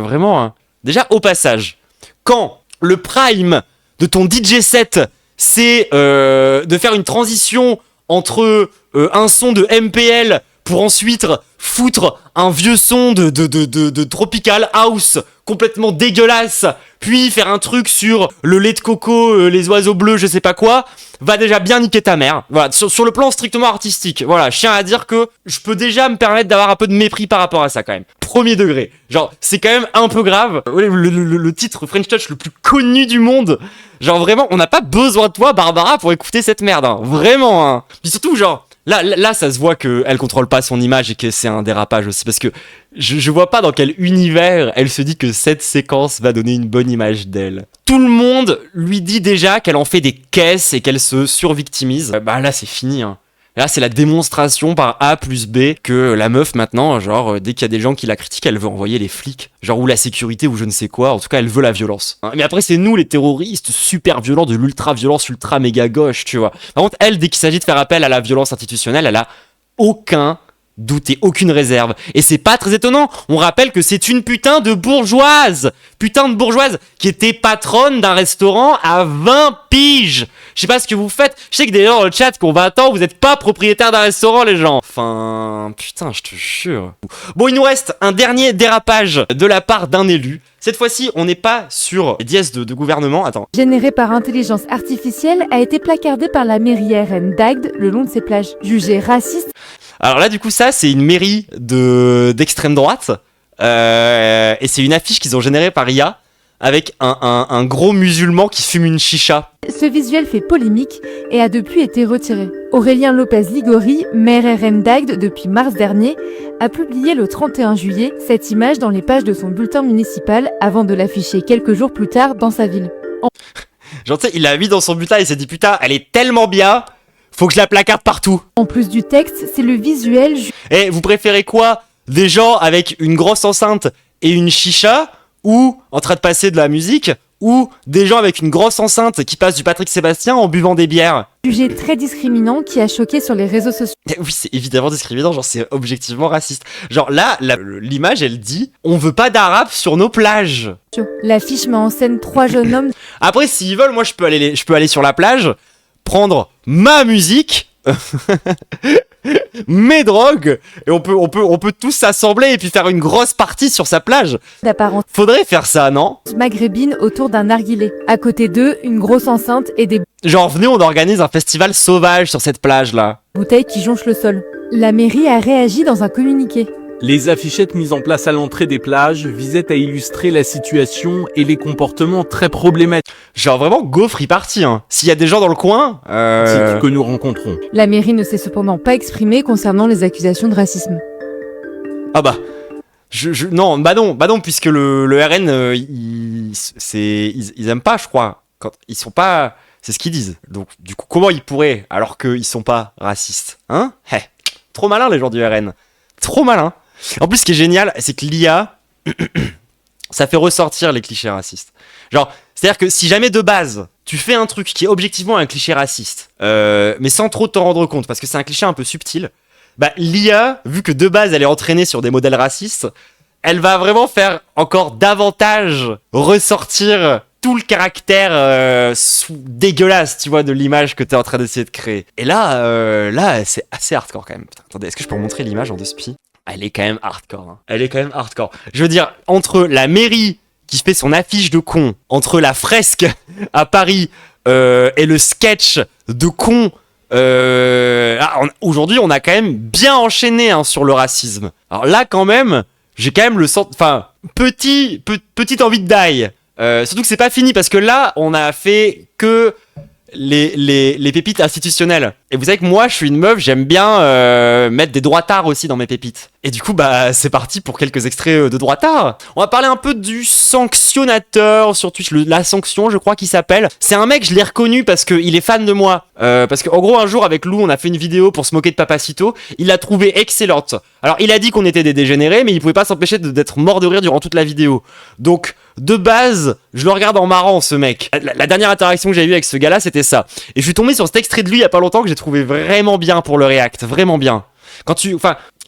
vraiment. Hein. Déjà, au passage, quand le prime de ton DJ set, c'est de faire une transition entre un son de MPL pour ensuite foutre un vieux son de Tropical House complètement dégueulasse, puis faire un truc sur le lait de coco, les oiseaux bleus, je sais pas quoi, va déjà bien niquer ta mère. Voilà, sur le plan strictement artistique. Voilà, je tiens à dire que je peux déjà me permettre d'avoir un peu de mépris par rapport à ça quand même. Premier degré. Genre, c'est quand même un peu grave. Le titre French Touch le plus connu du monde. Genre vraiment, on n'a pas besoin de toi, Barbara, pour écouter cette merde. Hein. Vraiment, hein. Puis surtout, genre... Là, ça se voit qu'elle contrôle pas son image et que c'est un dérapage aussi, parce que je vois pas dans quel univers elle se dit que cette séquence va donner une bonne image d'elle. Tout le monde lui dit déjà qu'elle en fait des caisses et qu'elle se survictimise. Bah là, c'est fini, hein. Là, c'est la démonstration par A plus B que la meuf, maintenant, genre, dès qu'il y a des gens qui la critiquent, elle veut envoyer les flics. Genre, ou la sécurité, ou je ne sais quoi. En tout cas, elle veut la violence. Hein. Mais après, c'est nous, les terroristes, super violents, de l'ultra-violence, ultra méga gauche, tu vois. Par contre, elle, dès qu'il s'agit de faire appel à la violence institutionnelle, elle a aucun doute et aucune réserve. Et c'est pas très étonnant. On rappelle que c'est une putain de bourgeoise. Putain de bourgeoise qui était patronne d'un restaurant à 20 piges. Je sais pas ce que vous faites. Je sais que d'ailleurs dans le chat qu'on 20 ans, vous êtes pas propriétaire d'un restaurant, les gens. Enfin, putain, je te jure. Bon, il nous reste un dernier dérapage de la part d'un élu. Cette fois-ci, on n'est pas sur les dièses de gouvernement. Attends. Généré par intelligence artificielle, a été placardé par la mairie RN d'Agde le long de ses plages. Jugé raciste. Alors là, du coup, ça, c'est une mairie d'extrême droite. Et c'est une affiche qu'ils ont générée par IA avec un gros musulman qui fume une chicha. Ce visuel fait polémique et a depuis été retiré. Aurélien Lopez Ligori, maire RN d'Agde depuis mars dernier, a publié le 31 juillet cette image dans les pages de son bulletin municipal avant de l'afficher quelques jours plus tard dans sa ville. Genre, tu sais, il l'a mis dans son bulletin et il s'est dit putain, elle est tellement bien, faut que je la placarde partout. En plus du texte, c'est le visuel. Et vous préférez quoi? Des gens avec une grosse enceinte et une chicha, ou en train de passer de la musique, ou des gens avec une grosse enceinte qui passent du Patrick Sébastien en buvant des bières? Jugé très discriminant qui a choqué sur les réseaux sociaux. Et oui, c'est évidemment discriminant, genre c'est objectivement raciste. Genre là, l'image elle dit on veut pas d'arabes sur nos plages. L'affiche met en scène 3 jeunes hommes. Après, s'ils veulent, moi je peux aller sur la plage, prendre ma musique, mes drogues, et on peut tous s'assembler et puis faire une grosse partie sur sa plage. D'apparence Faudrait faire ça, non? maghrébine autour d'un narguilé. À côté d'eux, une grosse enceinte et des Genre venez, on organise un festival sauvage sur cette plage là. bouteilles qui jonchent le sol. La mairie a réagi dans un communiqué. Les affichettes mises en place à l'entrée des plages visaient à illustrer la situation et les comportements très problématiques Genre vraiment go free party hein. S'il y a des gens dans le coin, que nous rencontrons. La mairie ne s'est cependant pas exprimée concernant les accusations de racisme. Ah bah non, puisque le RN ils aiment pas, je crois, quand ils sont pas, c'est ce qu'ils disent. Donc du coup comment ils pourraient alors qu'ils sont pas racistes, hein? Trop malin les gens du RN, trop malin. En plus ce qui est génial, c'est que l'IA ça fait ressortir les clichés racistes. Genre c'est-à-dire que si jamais de base tu fais un truc qui est objectivement un cliché raciste, mais sans trop t'en rendre compte parce que c'est un cliché un peu subtil. Bah, l'IA, vu que de base elle est entraînée sur des modèles racistes, elle va vraiment faire encore davantage ressortir tout le caractère dégueulasse, tu vois, de l'image que t'es en train d'essayer de créer. Et là, c'est assez hardcore quand même. Putain, attendez, est-ce que je peux vous montrer l'image en 2spi? Elle est quand même hardcore. Hein. Elle est quand même hardcore. Je veux dire, entre la mairie qui fait son affiche de con, entre la fresque à Paris et le sketch de con. Aujourd'hui, on a quand même bien enchaîné hein, sur le racisme. Alors là, quand même, j'ai quand même petite envie de die. Surtout que c'est pas fini parce que là, on a fait que les pépites institutionnelles. Et vous savez que moi, je suis une meuf, j'aime bien mettre des droitards aussi dans mes pépites. Et du coup, bah, c'est parti pour quelques extraits de droitards. On va parler un peu du sanctionnateur sur Twitch, la sanction, je crois qu'il s'appelle. C'est un mec, je l'ai reconnu parce qu'il est fan de moi. Parce qu'en gros, un jour, avec Lou, on a fait une vidéo pour se moquer de Papacito. Il l'a trouvée excellente. Alors, il a dit qu'on était des dégénérés, mais il pouvait pas s'empêcher d'être mort de rire durant toute la vidéo. Donc, de base, je le regarde en marrant, ce mec. La dernière interaction que j'ai eue avec ce gars-là, c'était ça. Et je suis tombé sur cet extrait de lui il y a pas longtemps que j'ai trouvé vraiment bien pour le react. Vraiment bien.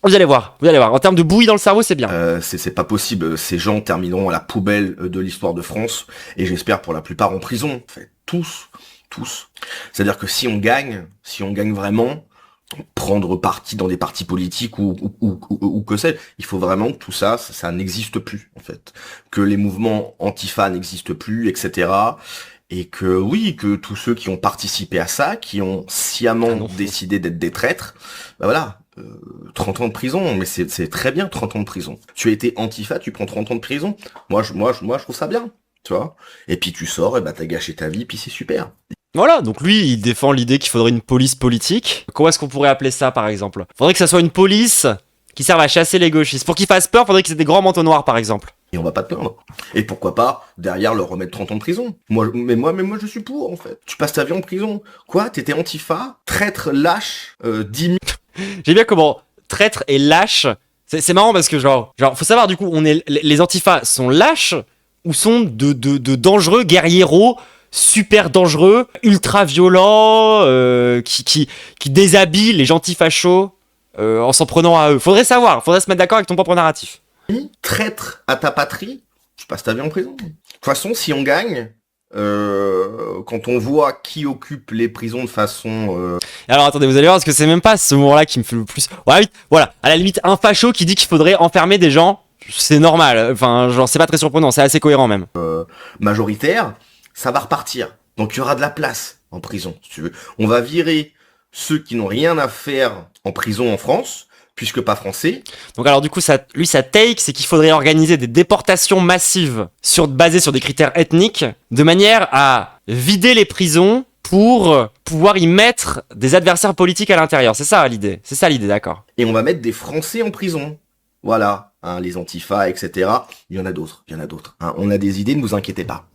Vous allez voir. En termes de bouillie dans le cerveau, c'est bien. C'est pas possible. Ces gens termineront à la poubelle de l'histoire de France. Et j'espère pour la plupart en prison. En fait, tous. C'est-à-dire que si on gagne vraiment, prendre parti dans des partis politiques ou que sais-je, il faut vraiment que tout ça n'existe plus, en fait. Que les mouvements antifa n'existent plus, etc. Et que tous ceux qui ont participé à ça, qui ont sciemment décidé d'être des traîtres, bah voilà, 30 ans de prison, mais c'est très bien 30 ans de prison. Tu as été antifa, tu prends 30 ans de prison. Moi je trouve ça bien, tu vois. Et puis tu sors, et bah t'as gâché ta vie, puis c'est super. Voilà, donc lui, il défend l'idée qu'il faudrait une police politique. Comment est-ce qu'on pourrait appeler ça, par exemple? Faudrait que ça soit une police qui serve à chasser les gauchistes. Pour qu'ils fassent peur, faudrait que c'est des grands manteaux noirs, par exemple. Et on va pas te plaindre. Et pourquoi pas, derrière, leur remettre 30 ans de prison. Moi, je suis pour, en fait. Tu passes ta vie en prison. Quoi? T'étais antifa? Traître, lâche, 10 000... J'aime bien comment traître et lâche. C'est marrant parce que genre, faut savoir, du coup, les antifas sont lâches ou sont de dangereux guerrieros super dangereux, ultra violents, qui déshabillent les gentils fachos en s'en prenant à eux. Faudrait se mettre d'accord avec ton propre narratif. Traître à ta patrie, tu passes ta vie en prison. De toute façon, si on gagne, quand on voit qui occupe les prisons de façon... Alors attendez, vous allez voir, parce que c'est même pas ce moment-là qui me fait le plus... Voilà, à la limite, un facho qui dit qu'il faudrait enfermer des gens, c'est normal, enfin, genre, c'est pas très surprenant, c'est assez cohérent même. Majoritaire, ça va repartir. Donc il y aura de la place en prison, si tu veux. On va virer ceux qui n'ont rien à faire en prison en France, puisque pas français. Donc alors du coup, sa take, c'est qu'il faudrait organiser des déportations massives basées sur des critères ethniques, de manière à vider les prisons pour pouvoir y mettre des adversaires politiques à l'intérieur. C'est ça l'idée, d'accord. Et on va mettre des Français en prison. Voilà, hein, les antifas, etc. Il y en a d'autres, hein. On a des idées, ne vous inquiétez pas.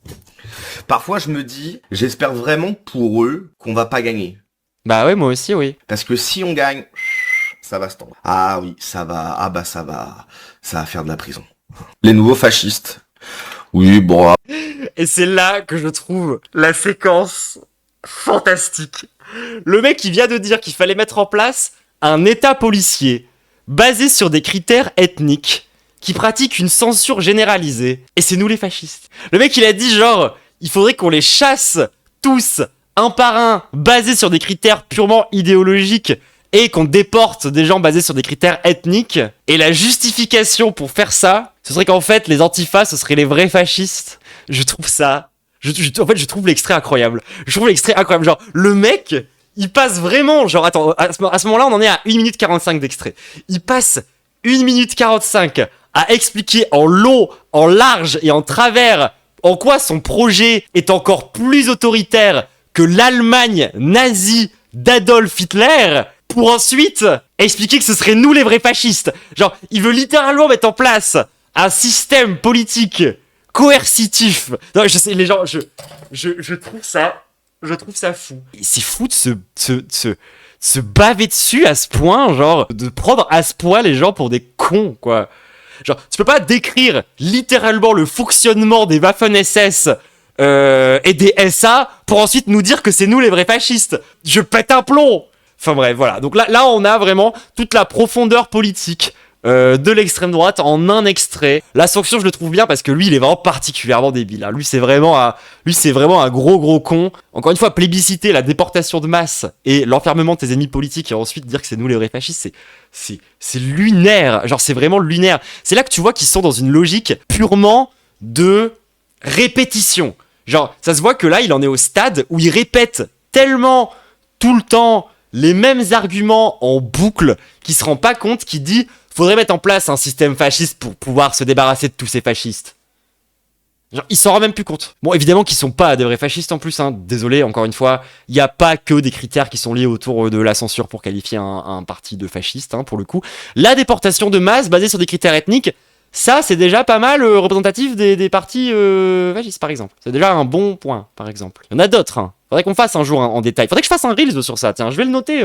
Parfois, je me dis, j'espère vraiment pour eux qu'on va pas gagner. Bah ouais, moi aussi, oui. Parce que si on gagne, ça va se tendre. Ah oui, ça va faire de la prison. Les nouveaux fascistes. Oui, bon. Et c'est là que je trouve la séquence fantastique. Le mec qui vient de dire qu'il fallait mettre en place un état policier basé sur des critères ethniques qui pratique une censure généralisée. Et c'est nous les fascistes. Le mec il a dit genre, il faudrait qu'on les chasse tous, un par un, basés sur des critères purement idéologiques, et qu'on déporte des gens basés sur des critères ethniques. Et la justification pour faire ça, ce serait qu'en fait les antifas, ce seraient les vrais fascistes. Je trouve ça... en fait, je trouve l'extrait incroyable. Genre, le mec, il passe vraiment... Genre, attends, à ce moment-là, on en est à 1 minute 45 d'extrait. Il passe 1 minute 45 à expliquer en long, en large et en travers en quoi son projet est encore plus autoritaire que l'Allemagne nazie d'Adolf Hitler, pour ensuite expliquer que ce serait nous les vrais fascistes. Genre, il veut littéralement mettre en place un système politique coercitif. Non, je sais, les gens, je trouve ça fou. Et c'est fou de se baver dessus à ce point, genre, de prendre à ce point les gens pour des cons, quoi. Genre, tu peux pas décrire littéralement le fonctionnement des Waffen-SS et des SA pour ensuite nous dire que c'est nous les vrais fascistes. Je pète un plomb. Enfin bref, voilà. Donc là, on a vraiment toute la profondeur politique de l'extrême droite en un extrait. La sanction, je le trouve bien parce que lui, il est vraiment particulièrement débile. Hein. Lui, c'est vraiment un gros con. Encore une fois, plébisciter la déportation de masse et l'enfermement de tes ennemis politiques et ensuite dire que c'est nous les vrais fascistes, c'est lunaire. Genre, c'est vraiment lunaire. C'est là que tu vois qu'ils sont dans une logique purement de répétition. Genre, ça se voit que là, il en est au stade où il répète tellement tout le temps les mêmes arguments en boucle qu'il se rend pas compte, qu'il dit faudrait mettre en place un système fasciste pour pouvoir se débarrasser de tous ces fascistes. Genre, il s'en rend même plus compte. Bon, évidemment qu'ils sont pas des vrais fascistes en plus, hein. Désolé, encore une fois, il y a pas que des critères qui sont liés autour de la censure pour qualifier un parti de fasciste, hein, pour le coup. La déportation de masse basée sur des critères ethniques, ça, c'est déjà pas mal représentatif des partis fascistes, par exemple. C'est déjà un bon point, par exemple. Il y en a d'autres, hein. Faudrait qu'on fasse un jour en détail. Faudrait que je fasse un Reels sur ça. Tiens, je vais le noter.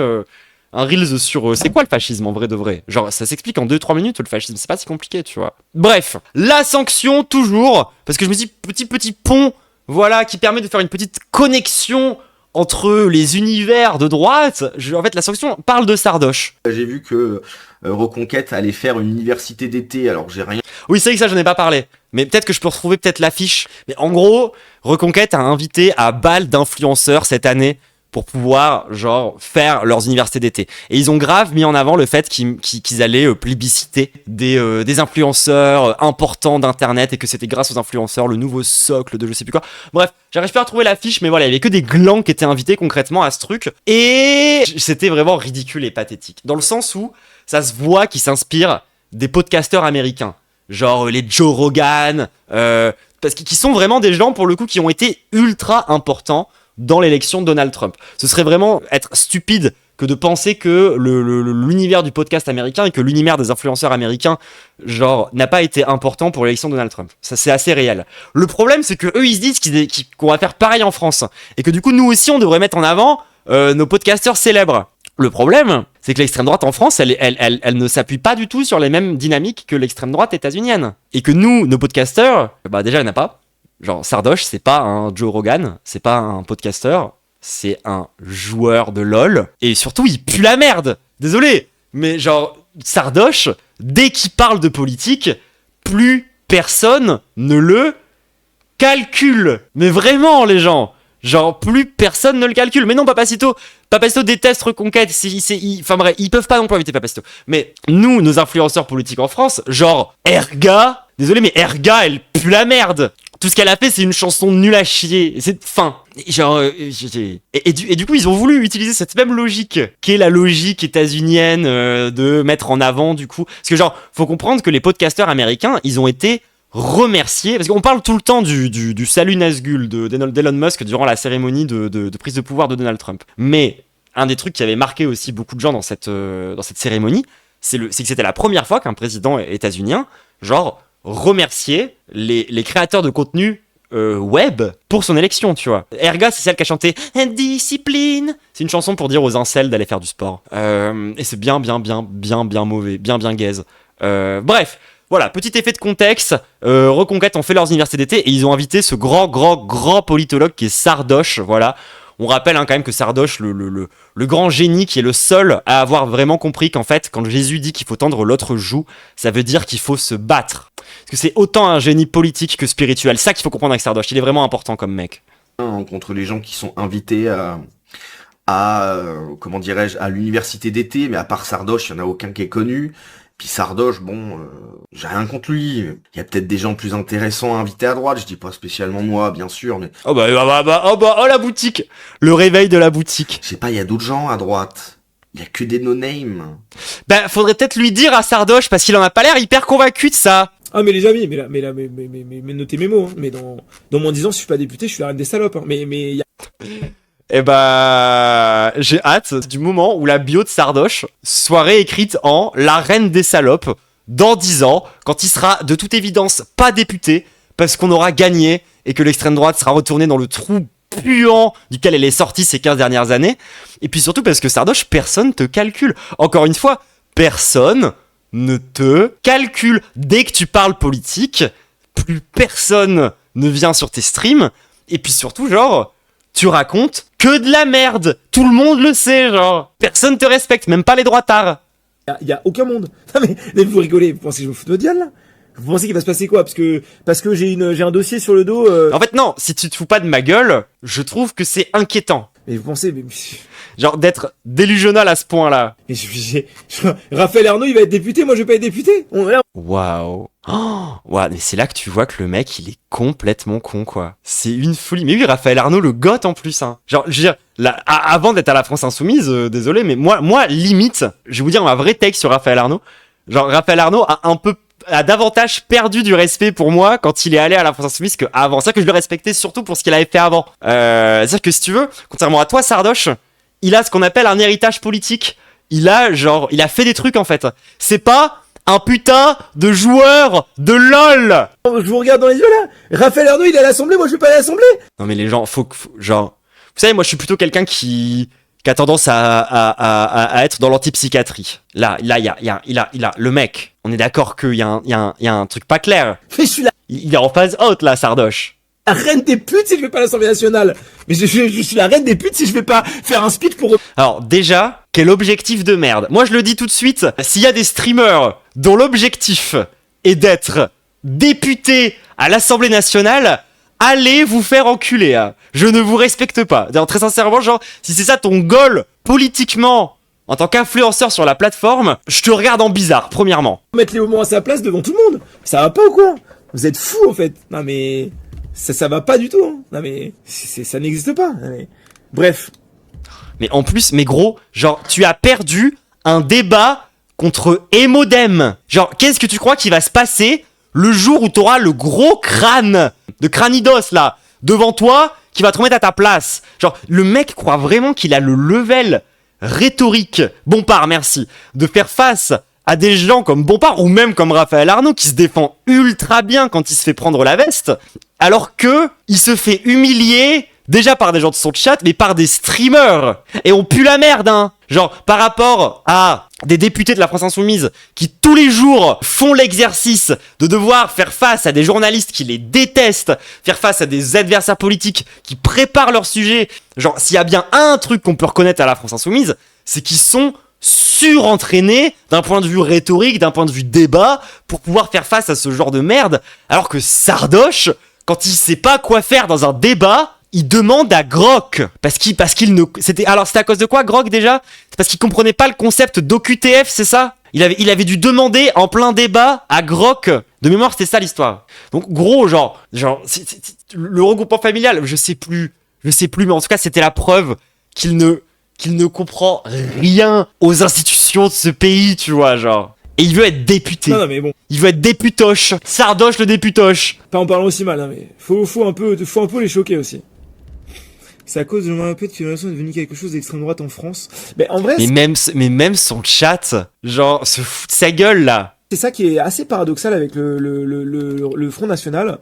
Un Reels sur c'est quoi le fascisme en vrai de vrai. Genre, ça s'explique en 2-3 minutes le fascisme. C'est pas si compliqué, tu vois. Bref, la sanction, toujours. Parce que je me dis, petit pont, voilà, qui permet de faire une petite connexion entre les univers de droite. En fait, la sanction parle de Sardoche. J'ai vu que Reconquête allait faire une université d'été, alors j'ai rien... Oui, c'est vrai que ça, j'en ai pas parlé. Mais peut-être que je peux retrouver l'affiche. Mais en gros, Reconquête a invité à balle d'influenceurs cette année pour pouvoir, genre, faire leurs universités d'été. Et ils ont grave mis en avant le fait qu'ils allaient plébisciter des influenceurs importants d'Internet et que c'était grâce aux influenceurs le nouveau socle de je sais plus quoi. Bref, j'arrive pas à retrouver l'affiche, mais voilà, il y avait que des glands qui étaient invités concrètement à ce truc. Et c'était vraiment ridicule et pathétique. Dans le sens où ça se voit qu'ils s'inspirent des podcasteurs américains. Genre les Joe Rogan, parce qu'ils sont vraiment des gens, pour le coup, qui ont été ultra importants dans l'élection de Donald Trump. Ce serait vraiment être stupide que de penser que l'univers du podcast américain et que l'univers des influenceurs américains, genre, n'a pas été important pour l'élection de Donald Trump. Ça, c'est assez réel. Le problème, c'est que eux, ils se disent qu'on va faire pareil en France. Et que du coup, nous aussi, on devrait mettre en avant nos podcasteurs célèbres. Le problème, c'est que l'extrême droite en France, elle ne s'appuie pas du tout sur les mêmes dynamiques que l'extrême droite états-unienne. Et que nous, nos podcasteurs, bah déjà, il n'y en a pas. Genre, Sardoche, c'est pas un Joe Rogan, c'est pas un podcasteur, c'est un joueur de LOL. Et surtout, il pue la merde. Désolé, mais genre, Sardoche, dès qu'il parle de politique, plus personne ne le calcule. Mais vraiment, les gens. Genre, plus personne ne le calcule. Mais non, Papacito déteste Reconquête. Enfin bref, ils peuvent pas non plus inviter Papacito. Mais nous, nos influenceurs politiques en France, genre, Erga, désolé, mais Erga, elle pue la merde. Tout ce qu'elle a fait, c'est une chanson nulle à chier. C'est fin. Genre, et du coup, ils ont voulu utiliser cette même logique, qui est la logique états-unienne de mettre en avant, du coup. Parce que genre, faut comprendre que les podcasteurs américains, ils ont été remerciés, parce qu'on parle tout le temps du salut Nazgul d'Elon Musk durant la cérémonie de prise de pouvoir de Donald Trump. Mais un des trucs qui avait marqué aussi beaucoup de gens dans cette cérémonie, c'est que c'était la première fois qu'un président états-unien, genre, remerciait les créateurs de contenu web pour son élection, tu vois. Erga, c'est celle qui a chanté Discipline. C'est une chanson pour dire aux incels d'aller faire du sport. Et c'est bien mauvais, bien gaze. Bref, voilà, petit effet de contexte. Reconquête ont fait leurs universités d'été et ils ont invité ce grand politologue qui est Sardoche, voilà. On rappelle quand même que Sardoche, le grand génie qui est le seul à avoir vraiment compris qu'en fait, quand Jésus dit qu'il faut tendre l'autre joue, ça veut dire qu'il faut se battre. Parce que c'est autant un génie politique que spirituel. Ça qu'il faut comprendre avec Sardoche. Il est vraiment important comme mec. Contre les gens qui sont invités à comment dirais-je, à l'université d'été, mais à part Sardoche, il y en a aucun qui est connu. Puis Sardoche, bon, j'ai rien contre lui. Il y a peut-être des gens plus intéressants à inviter à droite. Je dis pas spécialement moi, bien sûr, mais... Oh la boutique. Le réveil de la boutique. Je sais pas, il y a d'autres gens à droite. Il y a que des no-name. Ben, faudrait peut-être lui dire à Sardoche, parce qu'il en a pas l'air hyper convaincu de ça. Ah mais les amis, mais notez mes mots, hein. Mais dans moins 10 ans, si je suis pas député, je suis la reine des salopes, hein. Mais y a... Eh bah, j'ai hâte du moment où la bio de Sardoche soit réécrite en la reine des salopes dans 10 ans, quand il sera de toute évidence pas député, parce qu'on aura gagné et que l'extrême droite sera retournée dans le trou puant duquel elle est sortie ces 15 dernières années. Et puis surtout parce que Sardoche, personne te calcule. Encore une fois, personne ne te calcule. Dès que tu parles politique, plus personne ne vient sur tes streams. Et puis surtout, genre... tu racontes que de la merde. Tout le monde le sait, genre. Personne te respecte, même pas les droitards. Y a aucun monde. Non mais vous rigolez, vous pensez que je me fous de votre gueule, là? Vous pensez qu'il va se passer quoi? Parce que j'ai un dossier sur le dos. En fait non, si tu te fous pas de ma gueule, je trouve que c'est inquiétant. Mais vous pensez, genre d'être délusionnal à ce point-là. Mais Raphaël Arnaud, il va être député, moi je vais pas être député. Waouh. Ouais, mais c'est là que tu vois que le mec, il est complètement con, quoi. C'est une folie. Mais oui, Raphaël Arnaud, le goth en plus, hein. Genre, je veux dire, là, avant d'être à la France Insoumise, désolé, mais moi, limite, je vais vous dire ma vraie take sur Raphaël Arnaud. Genre, Raphaël Arnaud a davantage perdu du respect pour moi quand il est allé à la France Insoumise qu'avant. C'est-à-dire que je le respectais surtout pour ce qu'il avait fait avant. C'est-à-dire que si tu veux, contrairement à toi, Sardoche, il a ce qu'on appelle un héritage politique. Il a fait des trucs, en fait. C'est pas un putain de joueur de LOL. Je vous regarde dans les yeux, là. Raphaël Arnaud, il est à l'Assemblée, moi je vais pas à l'Assemblée. Non, mais les gens, genre, vous savez, moi je suis plutôt quelqu'un qui a tendance à être dans l'antipsychiatrie. Là, il a, le mec, on est d'accord qu'il y a un truc pas clair. Mais je suis là. Il est en phase haute, là, Sardoche. La reine des putes si je vais pas à l'Assemblée nationale. Mais je suis la reine des putes si je vais pas faire un speech pour... Alors, déjà, quel objectif de merde. Moi, je le dis tout de suite, s'il y a des streamers dont l'objectif est d'être député à l'Assemblée nationale, allez vous faire enculer, hein. Je ne vous respecte pas. D'ailleurs, très sincèrement, genre, si c'est ça ton goal politiquement, en tant qu'influenceur sur la plateforme, je te regarde en bizarre, premièrement. Mettre Léo Mans à sa place devant tout le monde. Ça va pas ou quoi? Vous êtes fous, en fait. Non, mais... Ça va pas du tout, hein. Non, mais... ça n'existe pas. Mais... Bref. Mais en plus, mais gros, genre, tu as perdu un débat contre Emodem. Genre, qu'est-ce que tu crois qu'il va se passer le jour où t'auras le gros crâne de Cranidos, là, devant toi, qui va te remettre à ta place? Genre, le mec croit vraiment qu'il a le level rhétorique, Bompard, merci, de faire face à des gens comme Bompard, ou même comme Raphaël Arnaud, qui se défend ultra bien quand il se fait prendre la veste, alors que il se fait humilier déjà par des gens de son chat, mais par des streamers. Et on pue la merde, hein. Genre, par rapport à des députés de la France Insoumise qui tous les jours font l'exercice de devoir faire face à des journalistes qui les détestent, faire face à des adversaires politiques qui préparent leur sujet. Genre, s'il y a bien un truc qu'on peut reconnaître à la France Insoumise, c'est qu'ils sont surentraînés d'un point de vue rhétorique, d'un point de vue débat, pour pouvoir faire face à ce genre de merde. Alors que Sardoche, quand il sait pas quoi faire dans un débat, il demande à Grok. Parce qu'il ne... c'était à cause de quoi, Grok, déjà? C'est parce qu'il comprenait pas le concept d'OQTF, c'est ça? Il avait dû demander en plein débat à Grok De mémoire, c'était ça l'histoire. Donc gros, genre le regroupement familial, je sais plus, mais en tout cas, c'était la preuve qu'il ne comprend rien aux institutions de ce pays, tu vois, genre. Et il veut être député. Non, mais bon. Il veut être députoche. Sardoche le députoche. Pas en parlant aussi mal, hein, mais faut un peu les choquer aussi. C'est à cause de Jean-Marie Le Pen que l'innovation est devenue quelque chose d'extrême droite en France. Mais en vrai, mais même son chat, genre, se fout de sa gueule, là. c'est ça qui est assez paradoxal avec le Front National.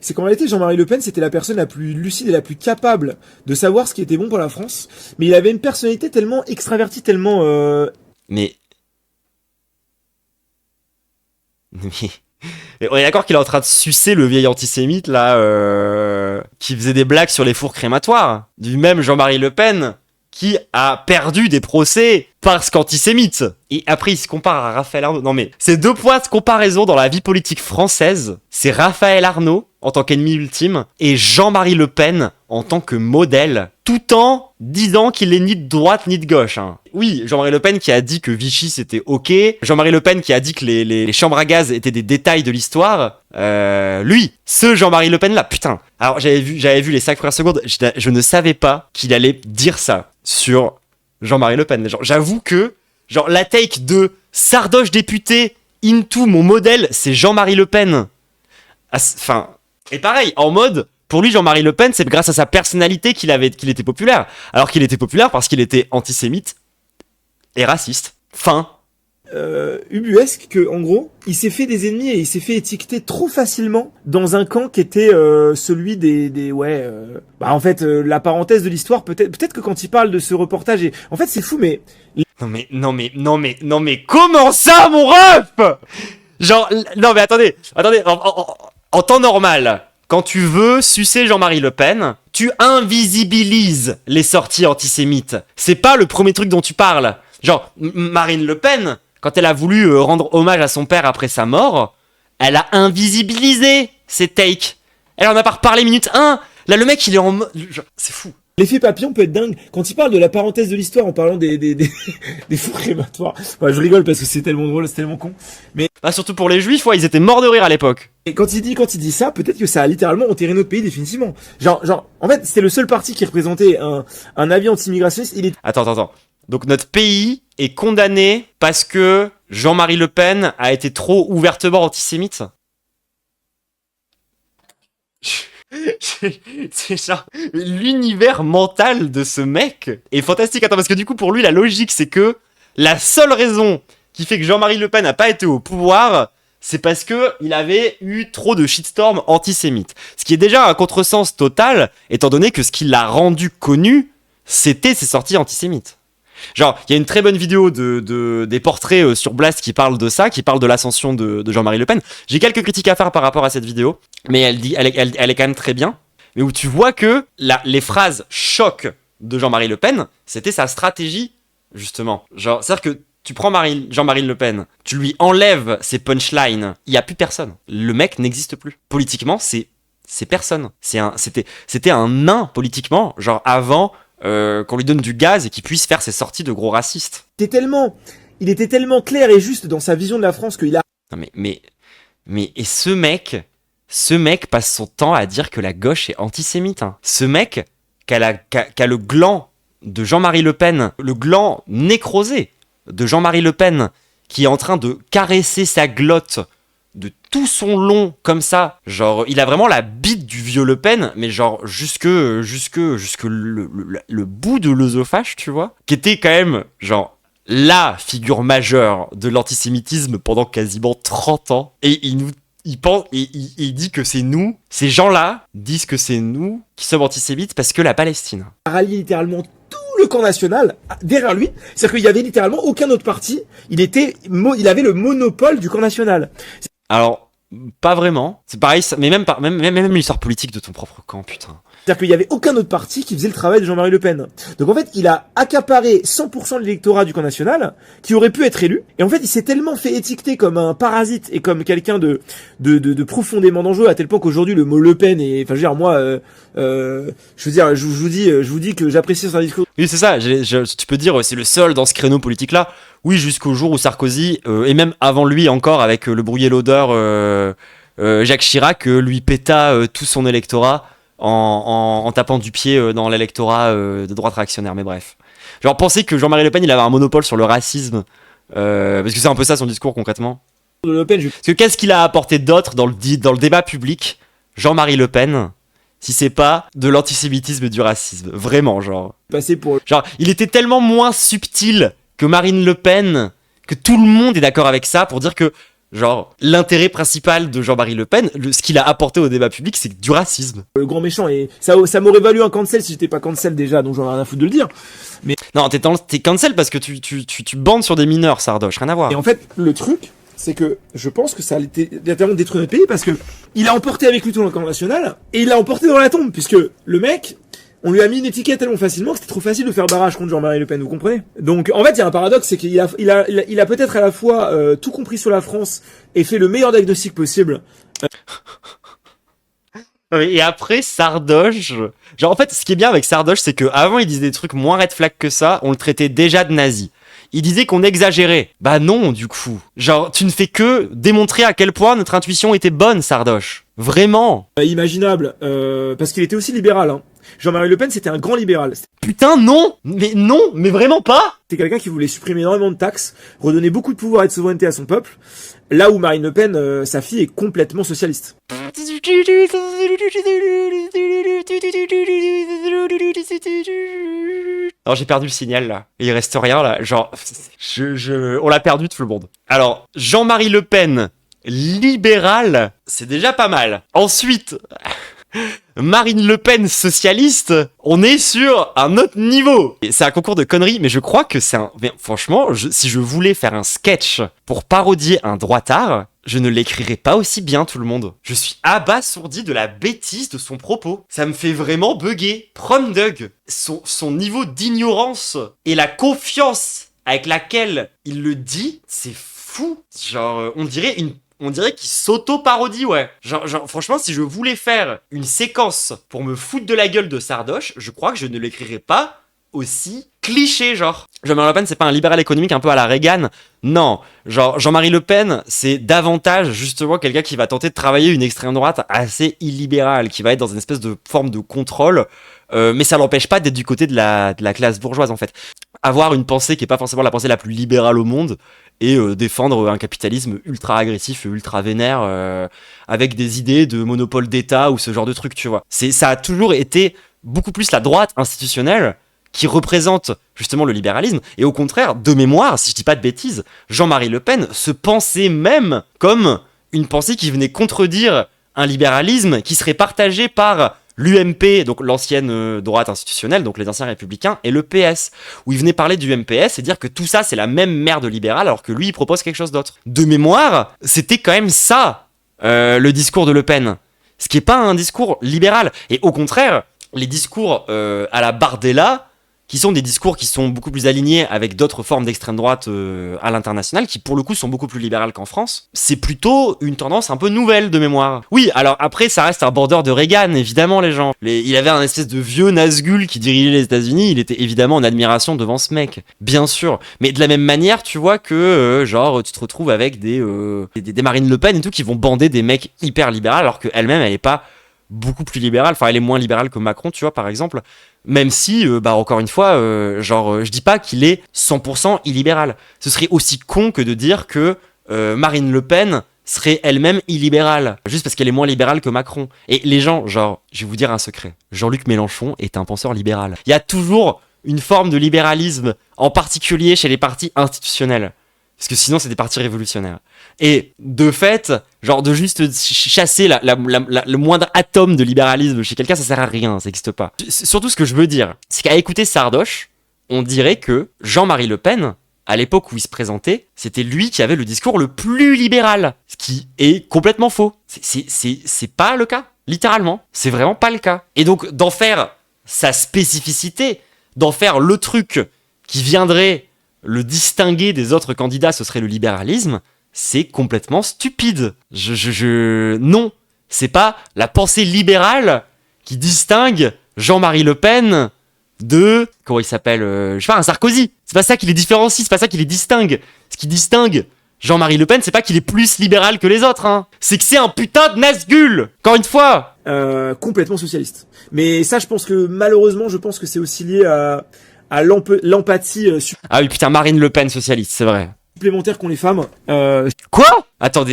C'est qu'en réalité, Jean-Marie Le Pen, c'était la personne la plus lucide et la plus capable de savoir ce qui était bon pour la France. Mais il avait une personnalité tellement extravertie, tellement... Mais on est d'accord qu'il est en train de sucer le vieil antisémite, là, qui faisait des blagues sur les fours crématoires. Du même Jean-Marie Le Pen, qui a perdu des procès parce qu'antisémite. Et après, il se compare à Raphaël Arnaud. Non mais, c'est 2 points de comparaison dans la vie politique française. C'est Raphaël Arnaud, en tant qu'ennemi ultime, et Jean-Marie Le Pen, en tant que modèle, tout en disant qu'il est ni de droite ni de gauche. Hein. Oui, Jean-Marie Le Pen qui a dit que Vichy c'était ok, Jean-Marie Le Pen qui a dit que les chambres à gaz étaient des détails de l'histoire, lui, ce Jean-Marie Le Pen là, putain. Alors j'avais vu les 5 premières secondes, je ne savais pas qu'il allait dire ça sur Jean-Marie Le Pen. Genre, j'avoue que, genre, la take de Sardoche député into mon modèle, c'est Jean-Marie Le Pen. Enfin, et pareil, en mode, pour lui, Jean-Marie Le Pen, c'est grâce à sa personnalité qu'il était populaire. Alors qu'il était populaire parce qu'il était antisémite et raciste. Fin. Ubuesque que, en gros, il s'est fait des ennemis et il s'est fait étiqueter trop facilement dans un camp qui était celui en fait, la parenthèse de l'histoire. Peut-être que quand il parle de ce reportage, en fait, c'est fou, mais Non mais comment ça, mon ref? Genre, non mais attendez, en temps normal, quand tu veux sucer Jean-Marie Le Pen, tu invisibilises les sorties antisémites. C'est pas le premier truc dont tu parles. Genre, Marine Le Pen, quand elle a voulu rendre hommage à son père après sa mort, elle a invisibilisé ses takes. Elle en a pas reparlé minute 1. Là, le mec, il est en mode... C'est fou. L'effet papillon peut être dingue. Quand il parle de la parenthèse de l'histoire en parlant des fours crématoires. Enfin, je rigole parce que c'est tellement drôle, c'est tellement con. Mais bah, surtout pour les juifs, ils étaient morts de rire à l'époque. Et quand il dit ça, peut-être que ça a littéralement enterré notre pays définitivement. Genre, en fait, c'était le seul parti qui représentait un avis anti-immigrationniste. Attends. Donc notre pays est condamné parce que Jean-Marie Le Pen a été trop ouvertement antisémite. C'est genre, l'univers mental de ce mec est fantastique. Attends, parce que du coup, pour lui, la logique, c'est que la seule raison qui fait que Jean-Marie Le Pen n'a pas été au pouvoir, c'est parce que il avait eu trop de shitstorm antisémites. Ce qui est déjà un contresens total, étant donné que ce qui l'a rendu connu, c'était ses sorties antisémites. Genre, il y a une très bonne vidéo des portraits sur Blast qui parle de ça, qui parle de l'ascension de Jean-Marie Le Pen. J'ai quelques critiques à faire par rapport à cette vidéo, mais elle est quand même très bien. Mais où tu vois que les phrases choc de Jean-Marie Le Pen, c'était sa stratégie, justement. Genre, c'est-à-dire que tu prends Jean-Marie Le Pen, tu lui enlèves ses punchlines, il n'y a plus personne. Le mec n'existe plus. Politiquement, c'est personne. C'était un nain politiquement, genre avant... qu'on lui donne du gaz et qu'il puisse faire ses sorties de gros racistes. Il était tellement clair et juste dans sa vision de la France qu'il a... Non mais et ce mec passe son temps à dire que la gauche est antisémite. Hein. Ce mec qui a le gland de Jean-Marie Le Pen, le gland nécrosé de Jean-Marie Le Pen, qui est en train de caresser sa glotte de tout son long comme ça, genre il a vraiment la bite du vieux Le Pen, mais genre jusque le bout de l'œsophage, tu vois, qui était quand même genre la figure majeure de l'antisémitisme pendant quasiment 30 ans, et il dit que c'est nous, ces gens-là disent que c'est nous qui sommes antisémites parce que la Palestine a rallié littéralement tout le camp national derrière lui, c'est-à-dire qu'il y avait littéralement aucun autre parti, il avait le monopole du camp national. Alors, pas vraiment. C'est pareil, mais même l'histoire politique de ton propre camp, putain. C'est-à-dire qu'il y avait aucun autre parti qui faisait le travail de Jean-Marie Le Pen. Donc en fait, il a accaparé 100% de l'électorat du camp national, qui aurait pu être élu. Et en fait, il s'est tellement fait étiqueter comme un parasite et comme quelqu'un de profondément dangereux, à tel point qu'aujourd'hui, le mot Le Pen est, enfin, je veux dire, moi, je vous dis que j'apprécie son discours. Oui, c'est ça. Tu peux dire, c'est le seul dans ce créneau politique-là. Oui, jusqu'au jour où Sarkozy, et même avant lui encore, avec le bruit et l'odeur, Jacques Chirac lui péta tout son électorat en tapant du pied dans l'électorat de droite réactionnaire, mais bref. Genre, penser que Jean-Marie Le Pen, il avait un monopole sur le racisme, parce que c'est un peu ça son discours concrètement. Le Pen, Parce que qu'est-ce qu'il a apporté d'autre dans le débat public, Jean-Marie Le Pen, si c'est pas de l'antisémitisme et du racisme? Vraiment, genre. Genre, il était tellement moins subtil que Marine Le Pen, que tout le monde est d'accord avec ça pour dire que, genre, l'intérêt principal de Jean-Marie Le Pen, ce qu'il a apporté au débat public, c'est du racisme. Le grand méchant, et ça m'aurait valu un cancel si j'étais pas cancel déjà, donc j'en ai rien à foutre de le dire. Mais non, t'es cancel parce que tu bandes sur des mineurs, Sardoche, rien à voir. Et en fait, le truc, c'est que je pense que ça a littéralement détruit notre pays parce que il a emporté avec lui tout le camp national et il l'a emporté dans la tombe puisque le mec, on lui a mis une étiquette tellement facilement que c'était trop facile de faire barrage contre Jean-Marie Le Pen, vous comprenez? Donc en fait, il y a un paradoxe, c'est qu'il a peut-être à la fois tout compris sur la France et fait le meilleur diagnostic possible. Et après, Sardoche, genre en fait, ce qui est bien avec Sardoche, c'est que avant il disait des trucs moins red flag que ça, on le traitait déjà de nazi. Il disait qu'on exagérait. Bah non, du coup. Genre, tu ne fais que démontrer à quel point notre intuition était bonne, Sardoche. Vraiment. Imaginable, parce qu'il était aussi libéral, hein. Jean-Marie Le Pen, c'était un grand libéral. Putain, non, mais vraiment pas. C'était quelqu'un qui voulait supprimer énormément de taxes, redonner beaucoup de pouvoir et de souveraineté à son peuple, là où Marine Le Pen, sa fille, est complètement socialiste. Alors j'ai perdu le signal là, il reste rien là, genre, on l'a perdu tout le monde. Alors, Jean-Marie Le Pen, libéral, c'est déjà pas mal. Ensuite, Marine Le Pen, socialiste, on est sur un autre niveau. C'est un concours de conneries, mais je crois que c'est un... Mais franchement, si je voulais faire un sketch pour parodier un droitard, je ne l'écrirais pas aussi bien, tout le monde. Je suis abasourdi de la bêtise de son propos. Ça me fait vraiment bugger. Prom Dug, son niveau d'ignorance et la confiance avec laquelle il le dit, c'est fou. Genre, on dirait qu'il s'auto-parodie, ouais. Genre, franchement, si je voulais faire une séquence pour me foutre de la gueule de Sardoche, je crois que je ne l'écrirais pas aussi cliché, genre. Jean-Marie Le Pen, c'est pas un libéral économique un peu à la Reagan. Non. Genre, Jean-Marie Le Pen, c'est davantage, justement, quelqu'un qui va tenter de travailler une extrême droite assez illibérale, qui va être dans une espèce de forme de contrôle, mais ça l'empêche pas d'être du côté de la classe bourgeoise, en fait. Avoir une pensée qui est pas forcément la pensée la plus libérale au monde, et défendre un capitalisme ultra agressif et ultra vénère, avec des idées de monopole d'État ou ce genre de truc, tu vois. Ça a toujours été beaucoup plus la droite institutionnelle qui représente justement le libéralisme, et au contraire, de mémoire, si je dis pas de bêtises, Jean-Marie Le Pen se pensait même comme une pensée qui venait contredire un libéralisme qui serait partagé par l'UMP, donc l'ancienne droite institutionnelle, donc les anciens républicains, et le PS, où il venait parler du MPS et dire que tout ça c'est la même merde libérale, alors que lui il propose quelque chose d'autre. De mémoire, c'était quand même ça, le discours de Le Pen, ce qui est pas un discours libéral, et au contraire, les discours à la Bardella, qui sont des discours qui sont beaucoup plus alignés avec d'autres formes d'extrême droite à l'international, qui pour le coup sont beaucoup plus libérales qu'en France, c'est plutôt une tendance un peu nouvelle de mémoire. Oui, alors après ça reste un border de Reagan, évidemment les gens. Il avait un espèce de vieux Nazgul qui dirigeait les États-Unis, il était évidemment en admiration devant ce mec, bien sûr. Mais de la même manière, tu vois que genre tu te retrouves avec des Marine Le Pen et tout qui vont bander des mecs hyper libérales, alors qu'elle-même elle est pas beaucoup plus libérale, enfin elle est moins libérale que Macron, tu vois, par exemple, même si, encore une fois, je dis pas qu'il est 100% illibéral. Ce serait aussi con que de dire que Marine Le Pen serait elle-même illibérale, juste parce qu'elle est moins libérale que Macron. Et les gens, genre, je vais vous dire un secret, Jean-Luc Mélenchon est un penseur libéral. Il y a toujours une forme de libéralisme, en particulier chez les partis institutionnels. Parce que sinon, c'est des partis révolutionnaires. Et de fait, genre de juste chasser le moindre atome de libéralisme chez quelqu'un, ça sert à rien, ça n'existe pas. Surtout, ce que je veux dire, c'est qu'à écouter Sardoche, on dirait que Jean-Marie Le Pen, à l'époque où il se présentait, c'était lui qui avait le discours le plus libéral. Ce qui est complètement faux. C'est pas le cas. Littéralement. C'est vraiment pas le cas. Et donc, d'en faire sa spécificité, d'en faire le truc qui viendrait le distinguer des autres candidats, ce serait le libéralisme, c'est complètement stupide. Non, c'est pas la pensée libérale qui distingue Jean-Marie Le Pen de... Comment il s'appelle je sais pas, un Sarkozy. C'est pas ça qui les différencie, c'est pas ça qui les distingue. Ce qui distingue Jean-Marie Le Pen, c'est pas qu'il est plus libéral que les autres, hein. C'est que c'est un putain de Nazgul. Encore une fois. Complètement socialiste. Mais ça, je pense que malheureusement, je pense que c'est aussi lié à l'empathie Ah oui, putain, Marine Le Pen socialiste, c'est vrai. Supplémentaire qu'ont les femmes. Quoi ? Attends.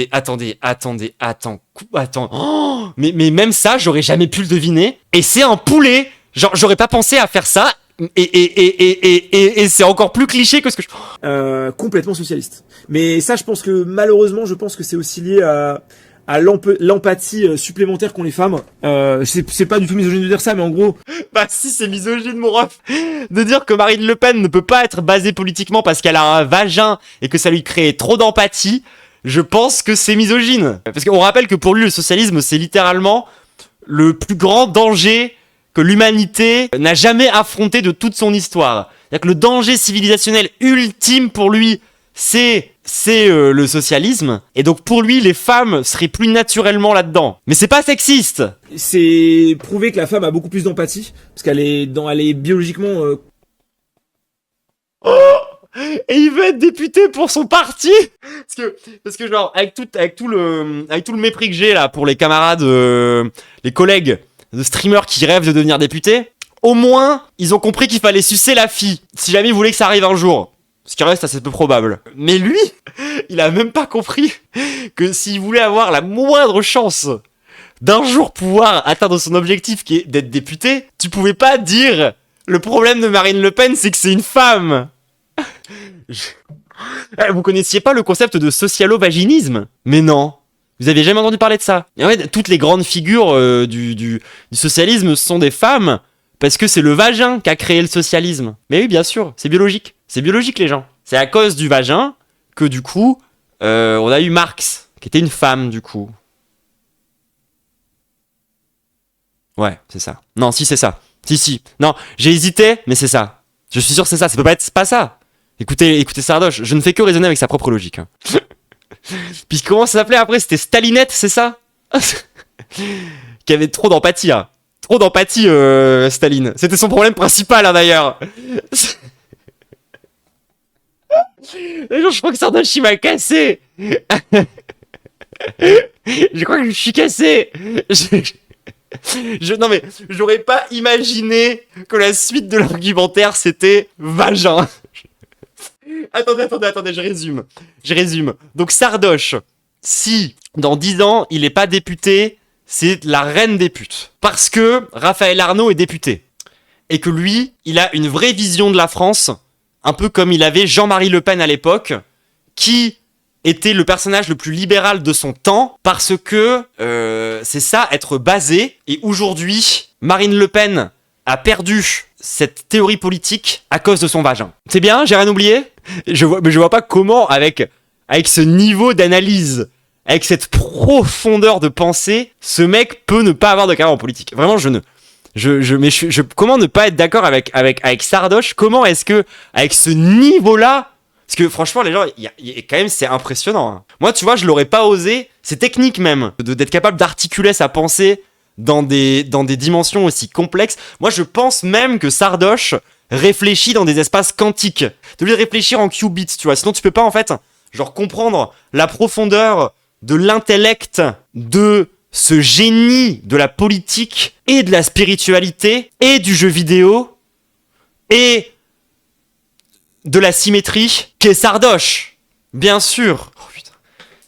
Oh, mais même ça, j'aurais jamais pu le deviner. Et c'est un poulet. Genre, j'aurais pas pensé à faire ça. Et c'est encore plus cliché que ce que je... Complètement socialiste. Mais ça, je pense que malheureusement, je pense que c'est aussi lié à l'empathie supplémentaire qu'ont les femmes. C'est pas du tout misogyne de dire ça, mais en gros... Bah si, c'est misogyne, mon ref. De dire que Marine Le Pen ne peut pas être basée politiquement parce qu'elle a un vagin et que ça lui crée trop d'empathie, je pense que c'est misogyne. Parce qu'on rappelle que pour lui, le socialisme, c'est littéralement le plus grand danger que l'humanité n'a jamais affronté de toute son histoire. C'est-à-dire que le danger civilisationnel ultime pour lui, c'est le socialisme. Et donc pour lui, les femmes seraient plus naturellement là-dedans. Mais c'est pas sexiste. C'est prouver que la femme a beaucoup plus d'empathie parce qu'elle est biologiquement. Oh, et il veut être député pour son parti. Parce que genre avec tout le mépris que j'ai là pour les camarades, les collègues de streamers qui rêvent de devenir députés, au moins ils ont compris qu'il fallait sucer la fille si jamais ils voulaient que ça arrive un jour. Ce qui reste assez peu probable. Mais lui, il a même pas compris que s'il voulait avoir la moindre chance d'un jour pouvoir atteindre son objectif qui est d'être député, tu pouvais pas dire le problème de Marine Le Pen, c'est que c'est une femme. Vous connaissiez pas le concept de socialo-vaginisme ? Mais non. Vous aviez jamais entendu parler de ça ? Et en fait, toutes les grandes figures du socialisme sont des femmes parce que c'est le vagin qui a créé le socialisme. Mais oui, bien sûr, c'est biologique. C'est biologique, les gens. C'est à cause du vagin que, du coup, on a eu Marx, qui était une femme, du coup. Ouais, c'est ça. Non, si, c'est ça. Si. Non, j'ai hésité, mais c'est ça. Je suis sûr que c'est ça. Ça peut pas être pas ça. Écoutez Sardoche, je ne fais que raisonner avec sa propre logique. Hein. Puis comment ça s'appelait après ? C'était Stalinette, c'est ça ? Qui avait trop d'empathie, hein. Trop d'empathie, Staline. C'était son problème principal, hein, d'ailleurs. Je crois que Sardoche, il m'a cassé. Je crois que je suis cassé. Non mais, j'aurais pas imaginé que la suite de l'argumentaire, c'était vagin. Attendez, je résume. Donc Sardoche, si dans 10 ans, il est pas député, c'est la reine des putes. Parce que Raphaël Arnaud est député. Et que lui, il a une vraie vision de la France, un peu comme il avait Jean-Marie Le Pen à l'époque, qui était le personnage le plus libéral de son temps, parce que c'est ça, être basé. Et aujourd'hui, Marine Le Pen a perdu cette théorie politique à cause de son vagin. C'est bien, j'ai rien oublié ? Mais je vois pas comment, avec ce niveau d'analyse, avec cette profondeur de pensée, ce mec peut ne pas avoir de carrière en politique. Vraiment, comment ne pas être d'accord avec Sardoche ? Comment est-ce que, avec ce niveau-là, parce que franchement, les gens, quand même, c'est impressionnant. Hein. Moi, tu vois, je l'aurais pas osé. C'est technique même, d'être capable d'articuler sa pensée dans des dimensions aussi complexes. Moi, je pense même que Sardoche réfléchit dans des espaces quantiques. T'es obligé de réfléchir en qubits, tu vois. Sinon, tu peux pas, en fait, genre, comprendre la profondeur de l'intellect de ce génie de la politique et de la spiritualité et du jeu vidéo et de la symétrie qu'est Sardoche. Bien sûr. Oh putain.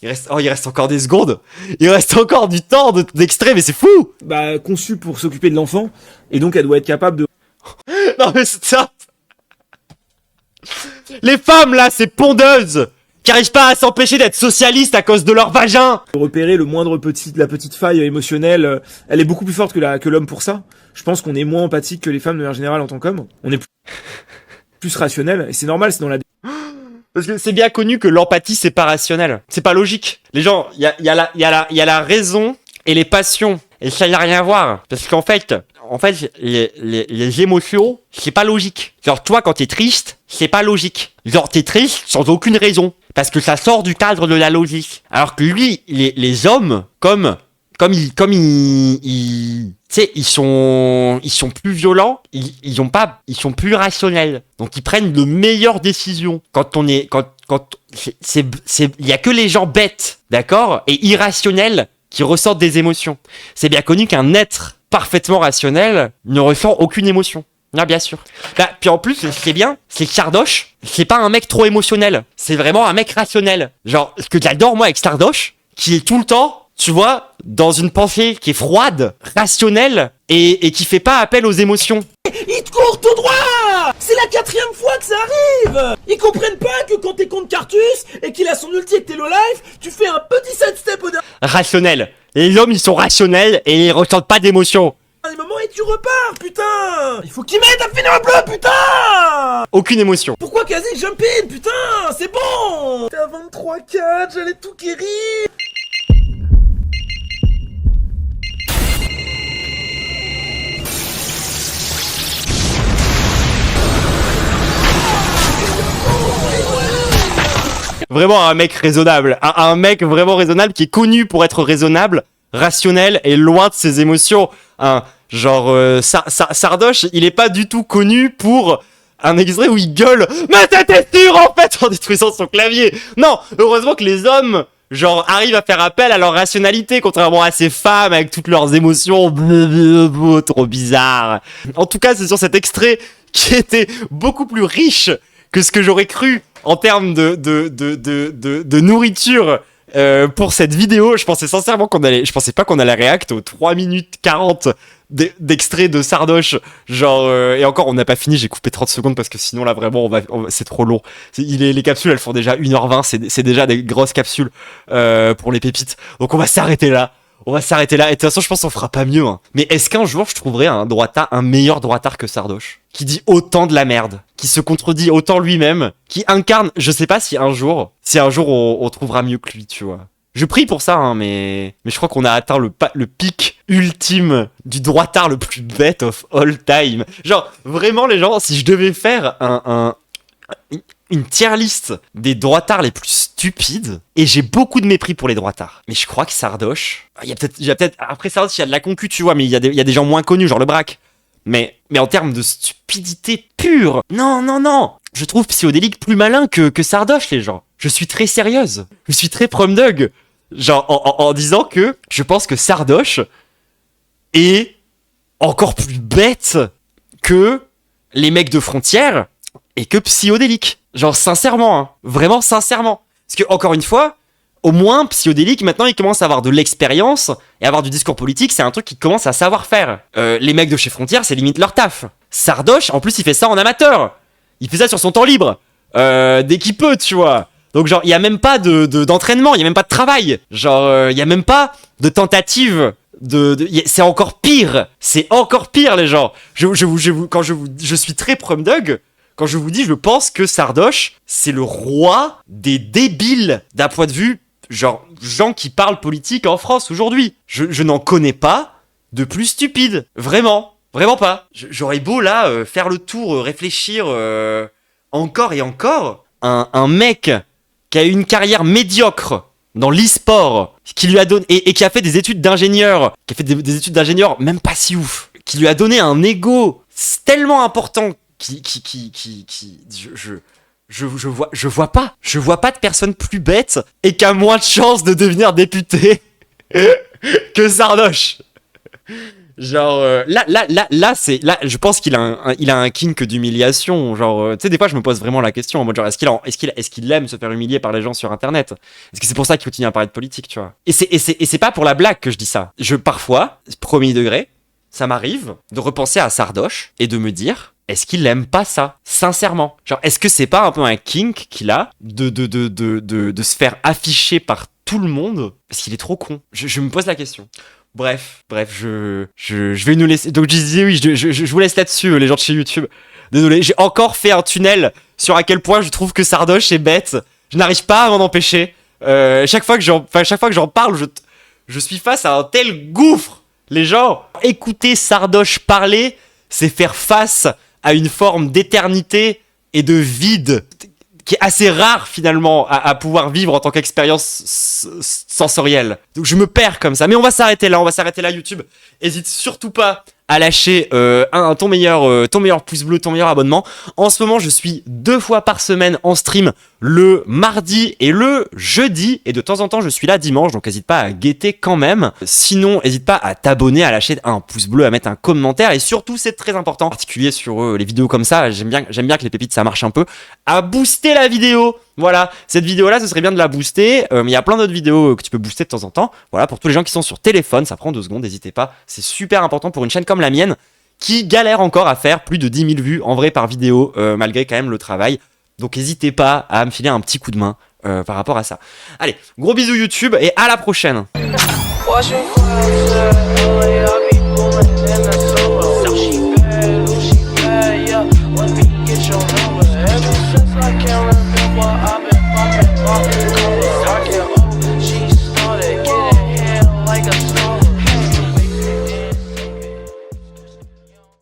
Il reste encore des secondes. Il reste encore du temps d'extrait, mais c'est fou. Bah, conçue pour s'occuper de l'enfant, et donc elle doit être capable de... Non mais c'est ça. Les femmes là, ces pondeuses qui arrivent pas à s'empêcher d'être socialistes à cause de leur vagin. Repérer la petite faille émotionnelle, elle est beaucoup plus forte que l'homme pour ça. Je pense qu'on est moins empathique que les femmes de manière générale en tant qu'homme. On est plus rationnel, et c'est normal, c'est dans la... Parce que c'est bien connu que l'empathie, c'est pas rationnel. C'est pas logique. Les gens, il y a la raison et les passions. Et ça n'a rien à voir. Parce qu'en fait, les émotions, c'est pas logique. Genre, toi, quand t'es triste, c'est pas logique. Genre, t'es triste sans aucune raison. Parce que ça sort du cadre de la logique. Alors que lui, les hommes, comme tu sais, ils sont plus violents, ils sont plus rationnels. Donc ils prennent de meilleures décisions. Il y a que les gens bêtes, d'accord, et irrationnels qui ressortent des émotions. C'est bien connu qu'un être parfaitement rationnel ne ressent aucune émotion. Ah, bien sûr. Bah, puis en plus, c'est bien, c'est que Sardoche, c'est pas un mec trop émotionnel. C'est vraiment un mec rationnel. Genre, ce que j'adore moi avec Sardoche, qui est tout le temps, tu vois, dans une pensée qui est froide, rationnelle, et qui fait pas appel aux émotions. Il te court tout droit! C'est la 4e fois que ça arrive! Ils comprennent pas que quand t'es contre Cartus et qu'il a son ulti et que t'es low life, tu fais un petit sidestep au dernier Rationnel. Les hommes, ils sont rationnels et ils ressentent pas d'émotions. moment et tu repars, putain! Il faut qu'il m'aide à finir le bleu, putain! Aucune émotion. Pourquoi quasi jump in, putain? C'est bon! T'es à 23-4, j'allais tout guérir! Vraiment un mec raisonnable, un mec vraiment raisonnable qui est connu pour être raisonnable, rationnel et loin de ses émotions. Sardoche, il est pas du tout connu pour un extrait où il gueule « Mais t'étais sûr en fait !» en détruisant son clavier. Non, heureusement que les hommes, arrivent à faire appel à leur rationalité, contrairement à ces femmes avec toutes leurs émotions trop bizarres. En tout cas, c'est sur cet extrait qui était beaucoup plus riche que ce que j'aurais cru en termes de nourriture pour cette vidéo. Je pensais sincèrement je pensais pas qu'on allait react aux 3 minutes 40 d'extrait de Sardoche. Et encore, on n'a pas fini, j'ai coupé 30 secondes parce que sinon là vraiment, c'est trop long. Les capsules, elles font déjà 1h20, c'est déjà des grosses capsules pour les pépites. Donc on va s'arrêter là. Et de toute façon, je pense qu'on fera pas mieux. Hein. Mais est-ce qu'un jour, je trouverai un meilleur droitard que Sardoche, qui dit autant de la merde, qui se contredit autant lui-même, qui incarne, je sais pas si un jour on trouvera mieux que lui, tu vois. Je prie pour ça, hein, mais je crois qu'on a atteint le pic ultime du droitard le plus bête of all time. Vraiment, les gens, si je devais faire une tier list des droitards les plus stupides, et j'ai beaucoup de mépris pour les droitards, mais je crois que Sardoche, il y a peut-être après Sardoche, il y a de la concu, tu vois, mais il y a des gens moins connus, genre le Braque. Mais en termes de stupidité pure, non, je trouve Psyodélique plus malin que Sardoche, les gens. Je suis très sérieuse, je suis très prom-dog, en disant que je pense que Sardoche est encore plus bête que les mecs de Frontières et que Psyodélique. Sincèrement, hein, vraiment sincèrement. Parce que, encore une fois, au moins, Psyodélique, maintenant, il commence à avoir de l'expérience et avoir du discours politique, c'est un truc qu'il commence à savoir faire. Les mecs de chez Frontières, c'est limite leur taf. Sardoche, en plus, il fait ça en amateur. Il fait ça sur son temps libre. Dès qu'il peut, tu vois. Donc, il y a même pas d'entraînement, il y a même pas de travail. Il y a même pas de tentative c'est encore pire. C'est encore pire, les gens. Je suis très prom-dog. Quand je vous dis, je pense que Sardoche, c'est le roi des débiles d'un point de vue, gens qui parlent politique en France aujourd'hui. Je n'en connais pas de plus stupide. Vraiment pas. J'aurais beau là faire le tour, réfléchir encore et encore. Un mec qui a eu une carrière médiocre dans l'e-sport, qui lui a donné et qui a fait des études d'ingénieur, des études d'ingénieur même pas si ouf, qui lui a donné un ego tellement important. Je vois pas de personne plus bête et qui a moins de chances de devenir député que Sardoche. Là, je pense qu'il a un kink d'humiliation. Tu sais, des fois, je me pose vraiment la question en mode est-ce qu'il aime se faire humilier par les gens sur Internet? Est-ce que c'est pour ça qu'il continue à parler de politique, tu vois? Et c'est pas pour la blague que je dis ça. Parfois, premier degré, ça m'arrive de repenser à Sardoche et de me dire, est-ce qu'il aime pas ça? Sincèrement. est-ce que c'est pas un peu un kink qu'il a de se faire afficher par tout le monde? Parce qu'il est trop con. Je me pose la question. Bref, je vais nous laisser. Donc, je disais, oui, je vous laisse là-dessus, les gens de chez YouTube. Désolé, j'ai encore fait un tunnel sur à quel point je trouve que Sardoche est bête. Je n'arrive pas à m'en empêcher. Chaque fois que j'en parle, je suis face à un tel gouffre. Les gens, écouter Sardoche parler, c'est faire face à une forme d'éternité et de vide. qui est assez rare finalement à pouvoir vivre en tant qu'expérience sensorielle. Donc je me perds comme ça. Mais on va s'arrêter là YouTube. Hésite surtout pas à lâcher ton meilleur pouce bleu, ton meilleur abonnement. En ce moment, je suis 2 fois par semaine en stream, le mardi et le jeudi. Et de temps en temps, je suis là dimanche, donc n'hésite pas à guetter quand même. Sinon, n'hésite pas à t'abonner, à lâcher un pouce bleu, à mettre un commentaire. Et surtout, c'est très important, en particulier sur les vidéos comme ça, j'aime bien que les pépites, ça marche un peu, à booster la vidéo. Voilà, cette vidéo-là, ce serait bien de la booster. Mais il y a plein d'autres vidéos que tu peux booster de temps en temps. Voilà, pour tous les gens qui sont sur téléphone, ça prend 2 secondes, n'hésitez pas. C'est super important pour une chaîne comme la mienne, qui galère encore à faire plus de 10 000 vues en vrai par vidéo, malgré quand même le travail. Donc n'hésitez pas à me filer un petit coup de main par rapport à ça. Allez, gros bisous YouTube et à la prochaine.